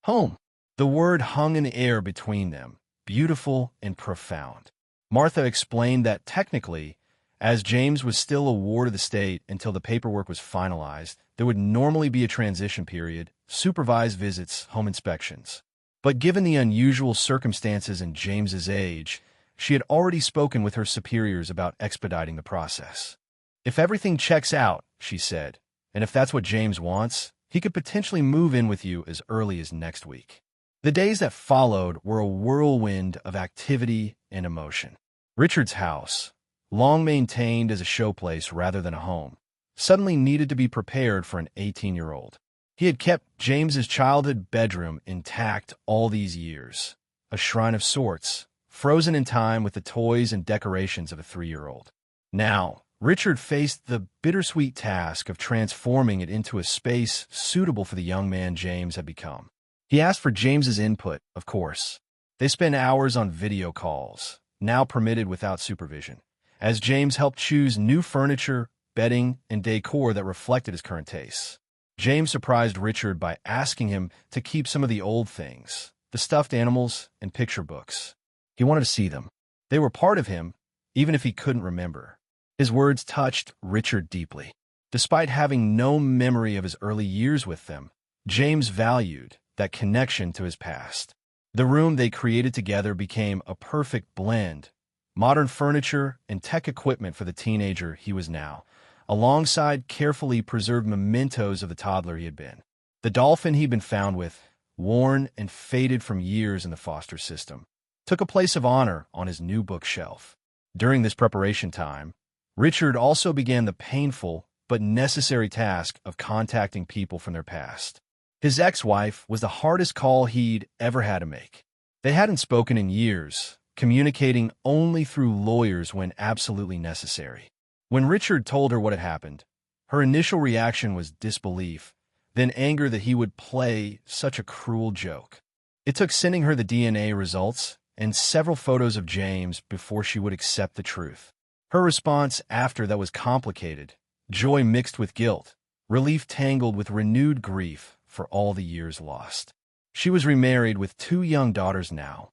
Home. The word hung in the air between them, beautiful and profound. Martha explained that technically, as James was still a ward of the state until the paperwork was finalized, there would normally be a transition period, supervised visits, home inspections. But given the unusual circumstances and James's age, she had already spoken with her superiors about expediting the process. If everything checks out, she said, and if that's what James wants, he could potentially move in with you as early as next week. The days that followed were a whirlwind of activity and emotion. Richard's house, long maintained as a showplace rather than a home, suddenly needed to be prepared for an 18-year-old. He had kept James's childhood bedroom intact all these years, a shrine of sorts, frozen in time with the toys and decorations of a 3-year-old. Now, Richard faced the bittersweet task of transforming it into a space suitable for the young man James had become. He asked for James's input, of course. They spent hours on video calls, now permitted without supervision, as James helped choose new furniture, bedding, and decor that reflected his current tastes. James surprised Richard by asking him to keep some of the old things, the stuffed animals and picture books. He wanted to see them. They were part of him, even if he couldn't remember. His words touched Richard deeply. Despite having no memory of his early years with them, James valued that connection to his past. The room they created together became a perfect blend, modern furniture and tech equipment for the teenager he was now, alongside carefully preserved mementos of the toddler he had been. The dolphin he'd been found with, worn and faded from years in the foster system, took a place of honor on his new bookshelf. During this preparation time, Richard also began the painful but necessary task of contacting people from their past. His ex-wife was the hardest call he'd ever had to make. They hadn't spoken in years, communicating only through lawyers when absolutely necessary. When Richard told her what had happened, her initial reaction was disbelief, then anger that he would play such a cruel joke. It took sending her the DNA results and several photos of James before she would accept the truth. Her response after that was complicated, joy mixed with guilt, relief tangled with renewed grief for all the years lost. She was remarried with 2 young daughters now,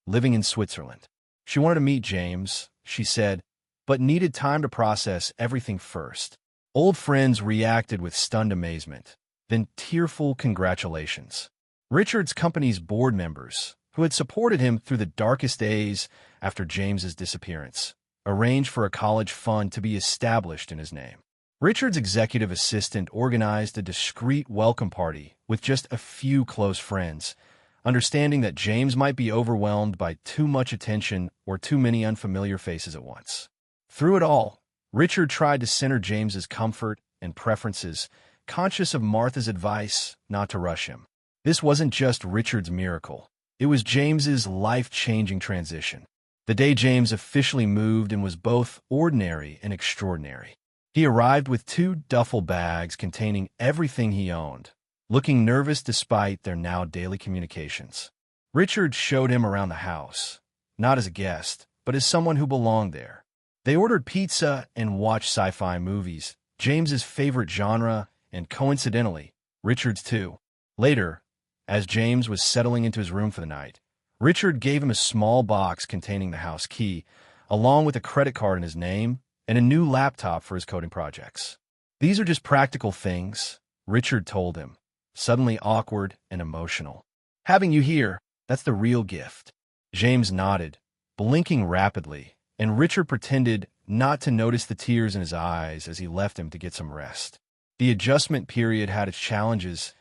living in Switzerland. She wanted to meet James, she said, but needed time to process everything first. Old friends reacted with stunned amazement, then tearful congratulations. Richard's company's board members, who had supported him through the darkest days after James's disappearance, arranged for a college fund to be established in his name. Richard's executive assistant organized a discreet welcome party with just a few close friends, understanding that James might be overwhelmed by too much attention or too many unfamiliar faces at once. Through it all, Richard tried to center James's comfort and preferences, conscious of Martha's advice not to rush him. This wasn't just Richard's miracle. It was James's life-changing transition. The day James officially moved and was both ordinary and extraordinary. He arrived with 2 duffel bags containing everything he owned, looking nervous despite their now daily communications. Richard showed him around the house, not as a guest, but as someone who belonged there. They ordered pizza and watched sci-fi movies, James's favorite genre, and coincidentally, Richard's too. Later, as James was settling into his room for the night, Richard gave him a small box containing the house key, along with a credit card in his name and a new laptop for his coding projects. "These are just practical things," Richard told him, suddenly awkward and emotional. "Having you here, that's the real gift." James nodded, blinking rapidly, and Richard pretended not to notice the tears in his eyes as he left him to get some rest. The adjustment period had its challenges,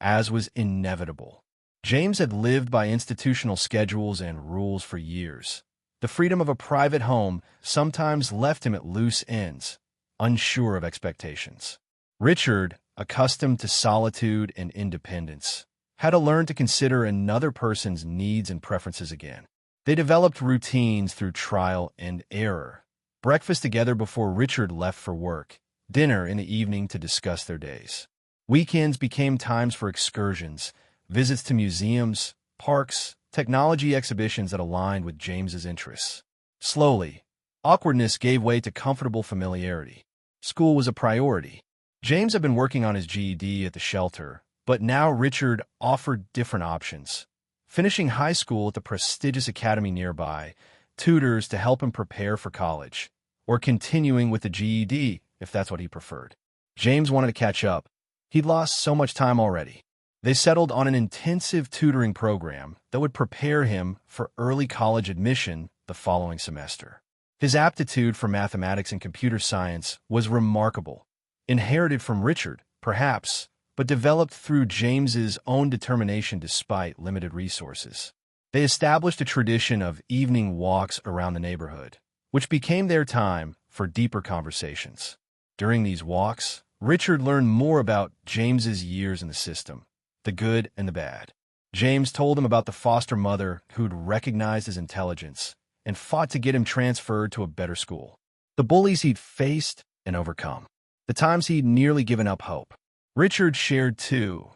as was inevitable. James had lived by institutional schedules and rules for years. The freedom of a private home sometimes left him at loose ends, unsure of expectations. Richard, accustomed to solitude and independence, had to learn to consider another person's needs and preferences again. They developed routines through trial and error. Breakfast together before Richard left for work, dinner in the evening to discuss their days. Weekends became times for excursions, visits to museums, parks, technology exhibitions that aligned with James's interests. Slowly, awkwardness gave way to comfortable familiarity. School was a priority. James had been working on his GED at the shelter, but now Richard offered different options. Finishing high school at the prestigious academy nearby, tutors to help him prepare for college, or continuing with the GED if that's what he preferred. James wanted to catch up. He'd lost so much time already. They settled on an intensive tutoring program that would prepare him for early college admission the following semester. His aptitude for mathematics and computer science was remarkable, inherited from Richard, perhaps, but developed through James's own determination despite limited resources. They established a tradition of evening walks around the neighborhood, which became their time for deeper conversations. During these walks, Richard learned more about James's years in the system, the good and the bad. James told him about the foster mother who'd recognized his intelligence and fought to get him transferred to a better school, the bullies he'd faced and overcome, the times he'd nearly given up hope. Richard shared, too,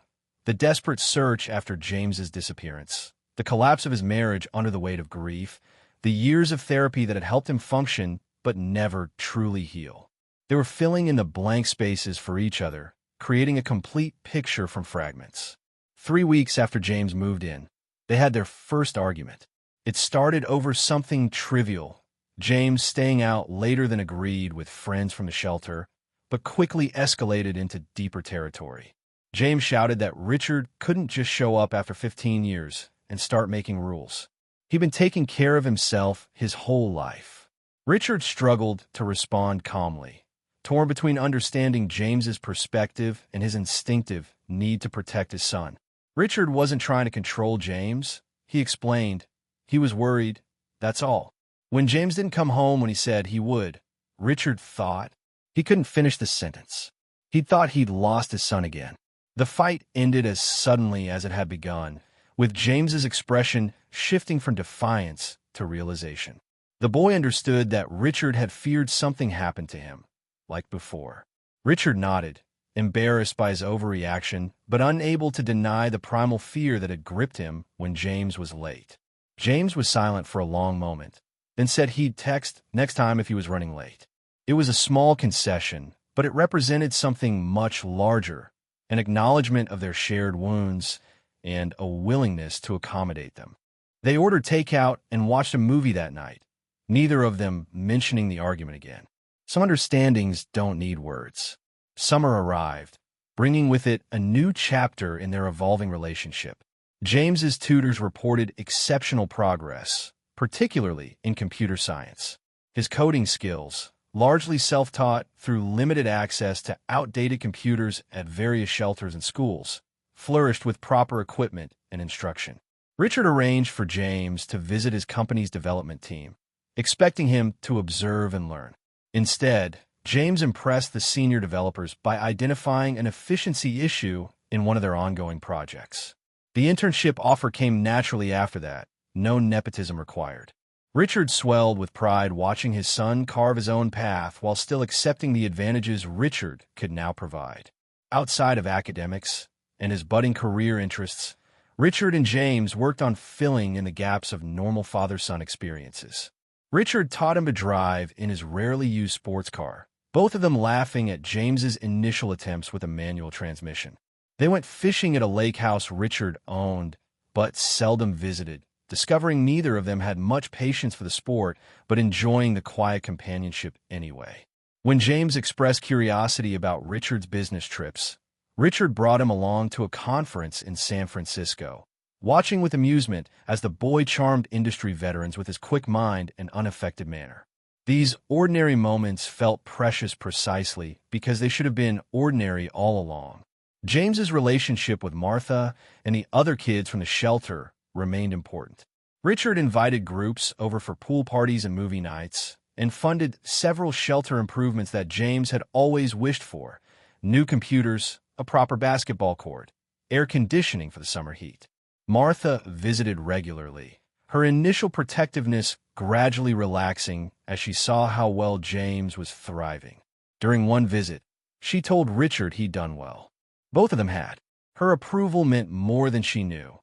the desperate search after James's disappearance, the collapse of his marriage under the weight of grief, the years of therapy that had helped him function but never truly heal. They were filling in the blank spaces for each other, creating a complete picture from fragments. 3 weeks after James moved in, they had their first argument. It started over something trivial, James staying out later than agreed with friends from the shelter, but quickly escalated into deeper territory. James shouted that Richard couldn't just show up after 15 years and start making rules. He'd been taking care of himself his whole life. Richard struggled to respond calmly, torn between understanding James's perspective and his instinctive need to protect his son. Richard wasn't trying to control James, he explained. He was worried, that's all. When James didn't come home when he said he would, Richard thought. He couldn't finish the sentence. He thought he'd lost his son again. The fight ended as suddenly as it had begun, with James's expression shifting from defiance to realization. The boy understood that Richard had feared something happened to him, like before. Richard nodded, embarrassed by his overreaction, but unable to deny the primal fear that had gripped him when James was late. James was silent for a long moment, then said he'd text next time if he was running late. It was a small concession, but it represented something much larger, an acknowledgement of their shared wounds and a willingness to accommodate them. They ordered takeout and watched a movie that night, neither of them mentioning the argument again. Some understandings don't need words. Summer arrived, bringing with it a new chapter in their evolving relationship. James's tutors reported exceptional progress, particularly in computer science. His coding skills, largely self-taught through limited access to outdated computers at various shelters and schools, flourished with proper equipment and instruction. Richard arranged for James to visit his company's development team, expecting him to observe and learn. Instead, James impressed the senior developers by identifying an efficiency issue in one of their ongoing projects. The internship offer came naturally after that, no nepotism required. Richard swelled with pride watching his son carve his own path while still accepting the advantages Richard could now provide. Outside of academics and his budding career interests, Richard and James worked on filling in the gaps of normal father-son experiences. Richard taught him to drive in his rarely used sports car, both of them laughing at James's initial attempts with a manual transmission. They went fishing at a lake house Richard owned but seldom visited, discovering neither of them had much patience for the sport but enjoying the quiet companionship anyway. When James expressed curiosity about Richard's business trips, Richard brought him along to a conference in San Francisco, watching with amusement as the boy charmed industry veterans with his quick mind and unaffected manner. These ordinary moments felt precious precisely because they should have been ordinary all along. James's relationship with Martha and the other kids from the shelter remained important. Richard invited groups over for pool parties and movie nights and funded several shelter improvements that James had always wished for: new computers, a proper basketball court, air conditioning for the summer heat. Martha visited regularly, her initial protectiveness gradually relaxing as she saw how well James was thriving. During one visit, she told Richard he'd done well. Both of them had. Her approval meant more than she knew.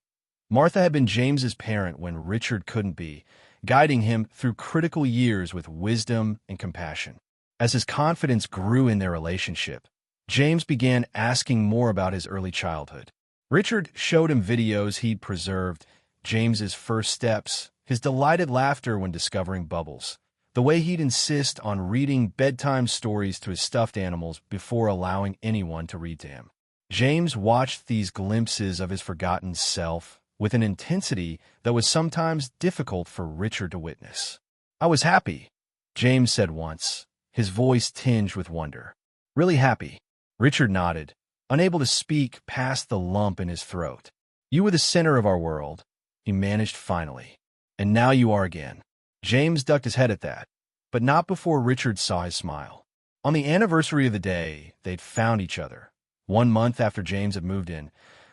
Martha had been James's parent when Richard couldn't be, guiding him through critical years with wisdom and compassion. As his confidence grew in their relationship, James began asking more about his early childhood. Richard showed him videos he'd preserved, James's first steps, his delighted laughter when discovering bubbles, the way he'd insist on reading bedtime stories to his stuffed animals before allowing anyone to read to him. James watched these glimpses of his forgotten self with an intensity that was sometimes difficult for Richard to witness. "I was happy," James said once, his voice tinged with wonder. "Really happy." Richard nodded, unable to speak past the lump in his throat. "You were the center of our world," he managed finally. "And now you are again." James ducked his head at that, but not before Richard saw his smile. On the anniversary of the day they'd found each other, 1 month after James had moved in,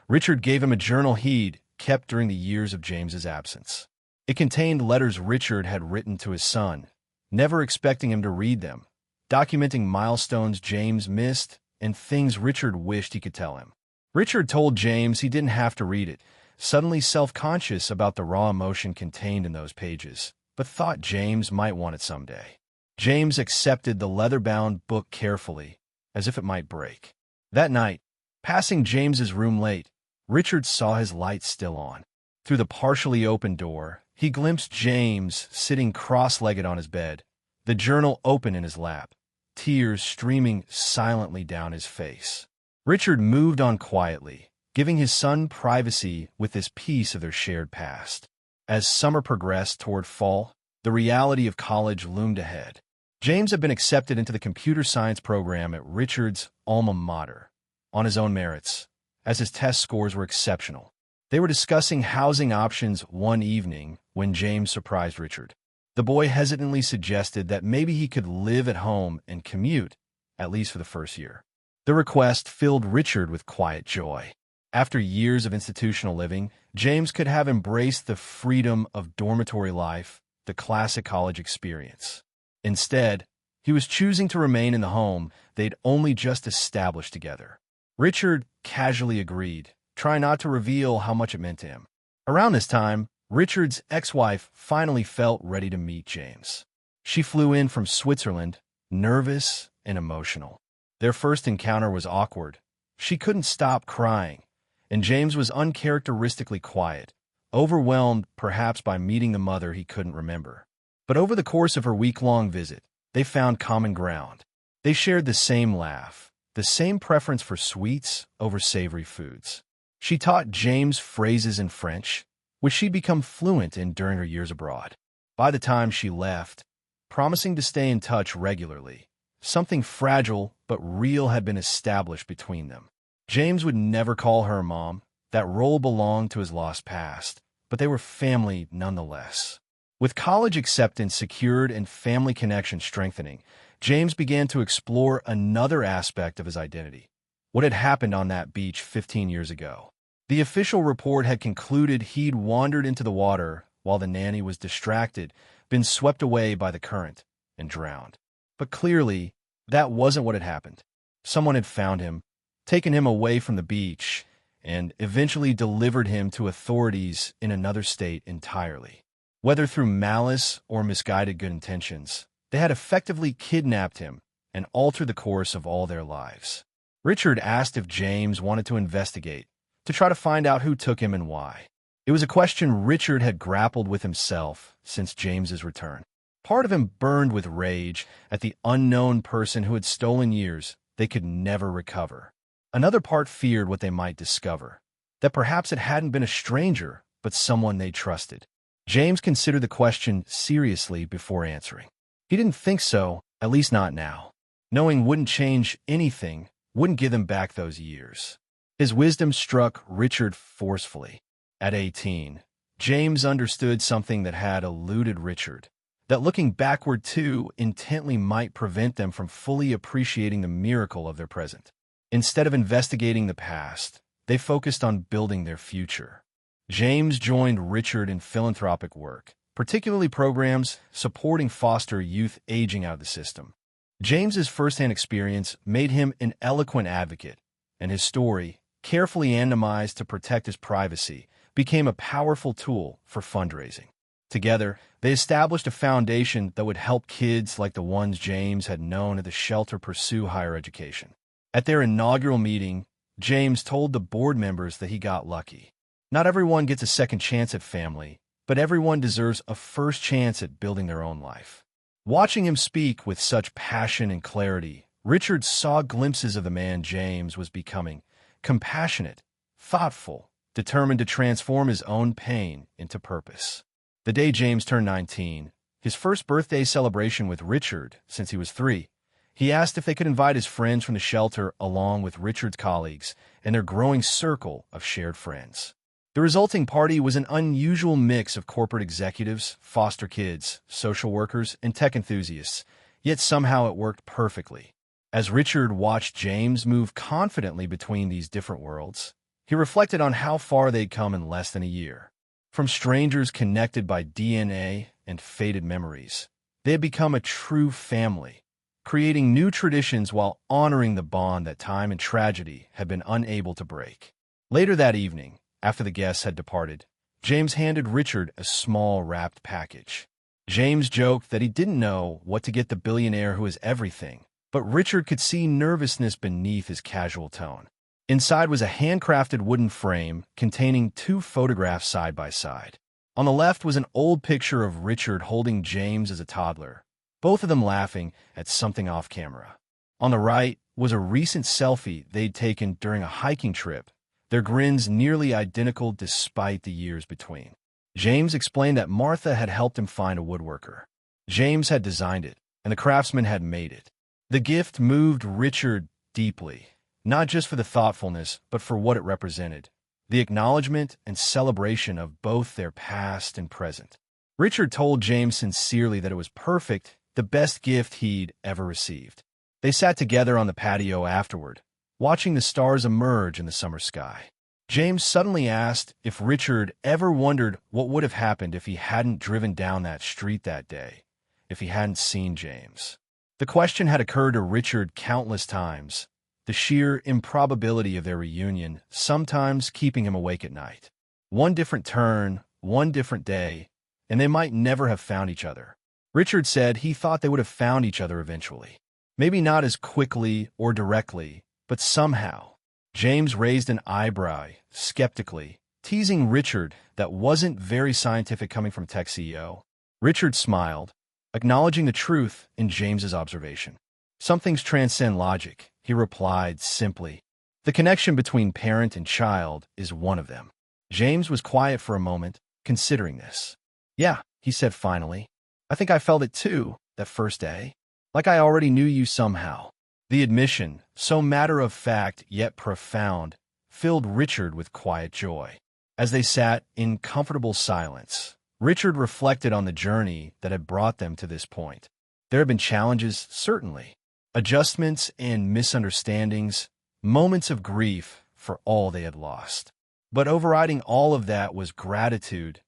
Richard gave him a journal he'd kept during the years of James's absence. It contained letters Richard had written to his son, never expecting him to read them, documenting milestones James missed and things Richard wished he could tell him. Richard told James he didn't have to read it, suddenly self-conscious about the raw emotion contained in those pages, but thought James might want it someday. James accepted the leather-bound book carefully, as if it might break. That night, passing James's room late, Richard saw his light still on. Through the partially open door, he glimpsed James sitting cross-legged on his bed, the journal open in his lap, tears streaming silently down his face. Richard moved on quietly, giving his son privacy with this piece of their shared past. As summer progressed toward fall, the reality of college loomed ahead. James had been accepted into the computer science program at Richard's alma mater, on his own merits, as his test scores were exceptional. They were discussing housing options one evening when James surprised Richard. The boy hesitantly suggested that maybe he could live at home and commute, at least for the first year. The request filled Richard with quiet joy. After years of institutional living, James could have embraced the freedom of dormitory life, the classic college experience. Instead, he was choosing to remain in the home they'd only just established together. Richard casually agreed, trying not to reveal how much it meant to him. Around this time, Richard's ex-wife finally felt ready to meet James. She flew in from Switzerland, nervous and emotional. Their first encounter was awkward. She couldn't stop crying, and James was uncharacteristically quiet, overwhelmed perhaps by meeting the mother he couldn't remember. But over the course of her week-long visit, they found common ground. They shared the same laugh, the same preference for sweets over savory foods. She taught James phrases in French, which she'd become fluent in during her years abroad. By the time she left, promising to stay in touch regularly, something fragile but real had been established between them. James would never call her mom. That role belonged to his lost past, but they were family nonetheless. With college acceptance secured and family connection strengthening, James began to explore another aspect of his identity: what had happened on that beach 15 years ago. The official report had concluded he'd wandered into the water while the nanny was distracted, been swept away by the current, and drowned. But clearly, that wasn't what had happened. Someone had found him, taken him away from the beach, and eventually delivered him to authorities in another state entirely. Whether through malice or misguided good intentions, they had effectively kidnapped him and altered the course of all their lives. Richard asked if James wanted to investigate, to try to find out who took him and why. It was a question Richard had grappled with himself since James's return. Part of him burned with rage at the unknown person who had stolen years they could never recover. Another part feared what they might discover, that perhaps it hadn't been a stranger, but someone they trusted. James considered the question seriously before answering. He didn't think so, at least not now. Knowing wouldn't change anything, wouldn't give them back those years. His wisdom struck Richard forcefully. At 18, James understood something that had eluded Richard, that looking backward too intently might prevent them from fully appreciating the miracle of their present. Instead of investigating the past, they focused on building their future. James joined Richard in philanthropic work, particularly programs supporting foster youth aging out of the system. James's firsthand experience made him an eloquent advocate, and his story, carefully anonymized to protect his privacy, became a powerful tool for fundraising. Together, they established a foundation that would help kids like the ones James had known at the shelter pursue higher education. At their inaugural meeting, James told the board members that he got lucky. Not everyone gets a second chance at family, but everyone deserves a first chance at building their own life. Watching him speak with such passion and clarity, Richard saw glimpses of the man James was becoming: compassionate, thoughtful, determined to transform his own pain into purpose. The day James turned 19, his first birthday celebration with Richard since he was 3, he asked if they could invite his friends from the shelter along with Richard's colleagues and their growing circle of shared friends. The resulting party was an unusual mix of corporate executives, foster kids, social workers, and tech enthusiasts, yet somehow it worked perfectly. As Richard watched James move confidently between these different worlds, he reflected on how far they'd come in less than a year. From strangers connected by DNA and faded memories, they had become a true family, creating new traditions while honoring the bond that time and tragedy had been unable to break. Later that evening, after the guests had departed, James handed Richard a small wrapped package. James joked that he didn't know what to get the billionaire who is everything, but Richard could see nervousness beneath his casual tone. Inside was a handcrafted wooden frame containing 2 photographs side by side. On the left was an old picture of Richard holding James as a toddler, both of them laughing at something off camera. On the right was a recent selfie they'd taken during a hiking trip, their grins nearly identical despite the years between. James explained that Martha had helped him find a woodworker. James had designed it, and the craftsman had made it. The gift moved Richard deeply, not just for the thoughtfulness, but for what it represented: the acknowledgement and celebration of both their past and present. Richard told James sincerely that it was perfect, the best gift he'd ever received. They sat together on the patio afterward, watching the stars emerge in the summer sky. James suddenly asked if Richard ever wondered what would have happened if he hadn't driven down that street that day, if he hadn't seen James. The question had occurred to Richard countless times, the sheer improbability of their reunion sometimes keeping him awake at night. One different turn, one different day, and they might never have found each other. Richard said he thought they would have found each other eventually. Maybe not as quickly or directly, but somehow. James raised an eyebrow, skeptically, teasing Richard that wasn't very scientific coming from tech CEO. Richard smiled, acknowledging the truth in James's observation. Some things transcend logic, he replied simply. The connection between parent and child is one of them. James was quiet for a moment, considering this. Yeah, he said finally. I think I felt it too, that first day. Like I already knew you somehow. The admission, so matter-of-fact yet profound, filled Richard with quiet joy. As they sat in comfortable silence, Richard reflected on the journey that had brought them to this point. There had been challenges, certainly. Adjustments and misunderstandings, moments of grief for all they had lost. But overriding all of that was gratitude.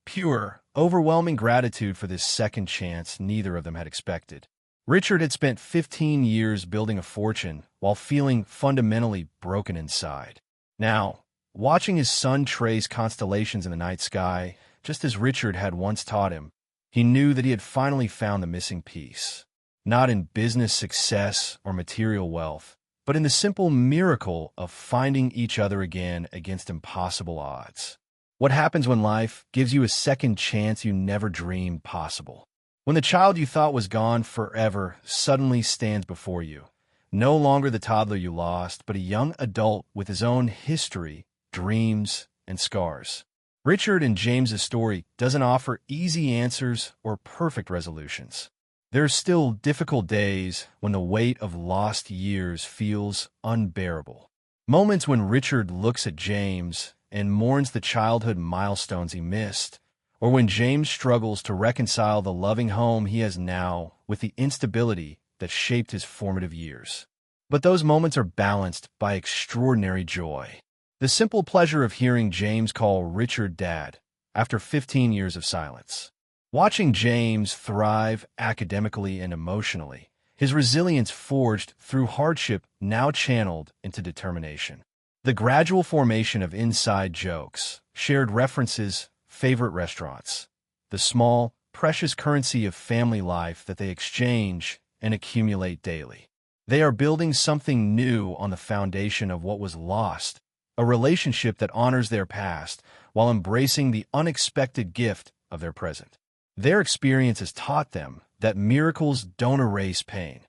Pure, overwhelming gratitude for this second chance neither of them had expected. Richard had spent 15 years building a fortune while feeling fundamentally broken inside. Now, watching his son trace constellations in the night sky, just as Richard had once taught him, he knew that he had finally found the missing piece. Not in business success or material wealth, but in the simple miracle of finding each other again against impossible odds. What happens when life gives you a second chance you never dreamed possible? When the child you thought was gone forever suddenly stands before you, no longer the toddler you lost, but a young adult with his own history, dreams, and scars. Richard and James's story doesn't offer easy answers or perfect resolutions. There are still difficult days when the weight of lost years feels unbearable. Moments when Richard looks at James and mourns the childhood milestones he missed, or when James struggles to reconcile the loving home he has now with the instability that shaped his formative years. But those moments are balanced by extraordinary joy. The simple pleasure of hearing James call Richard Dad after 15 years of silence. Watching James thrive academically and emotionally, his resilience forged through hardship now channeled into determination. The gradual formation of inside jokes, shared references, favorite restaurants, the small, precious currency of family life that they exchange and accumulate daily. They are building something new on the foundation of what was lost, a relationship that honors their past while embracing the unexpected gift of their present. Their experience has taught them that miracles don't erase pain.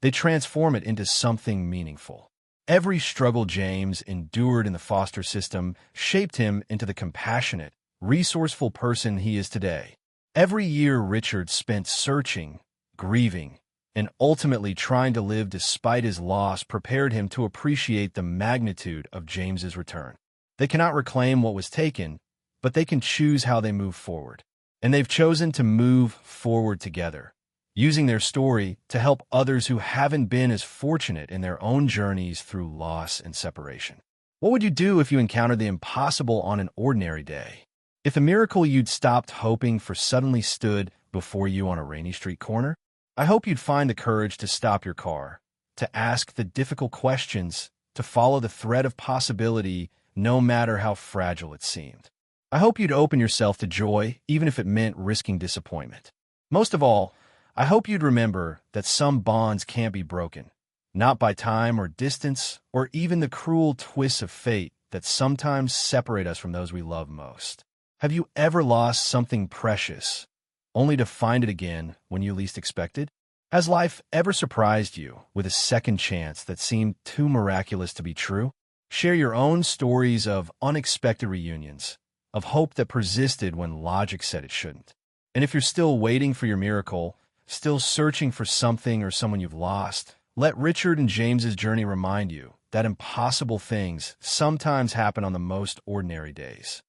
They transform it into something meaningful. Every struggle James endured in the foster system shaped him into the compassionate, resourceful person he is today. Every year Richard spent searching, grieving, and ultimately trying to live despite his loss prepared him to appreciate the magnitude of James's return. They cannot reclaim what was taken, but they can choose how they move forward. And they've chosen to move forward together, using their story to help others who haven't been as fortunate in their own journeys through loss and separation. What would you do if you encountered the impossible on an ordinary day? If the miracle you'd stopped hoping for suddenly stood before you on a rainy street corner? I hope you'd find the courage to stop your car, to ask the difficult questions, to follow the thread of possibility no matter how fragile it seemed. I hope you'd open yourself to joy, even if it meant risking disappointment. Most of all, I hope you'd remember that some bonds can't be broken, not by time or distance, or even the cruel twists of fate that sometimes separate us from those we love most. Have you ever lost something precious, only to find it again when you least expected? Has life ever surprised you with a second chance that seemed too miraculous to be true? Share your own stories of unexpected reunions, of hope that persisted when logic said it shouldn't. And if you're still waiting for your miracle, still searching for something or someone you've lost, let Richard and James's journey remind you that impossible things sometimes happen on the most ordinary days.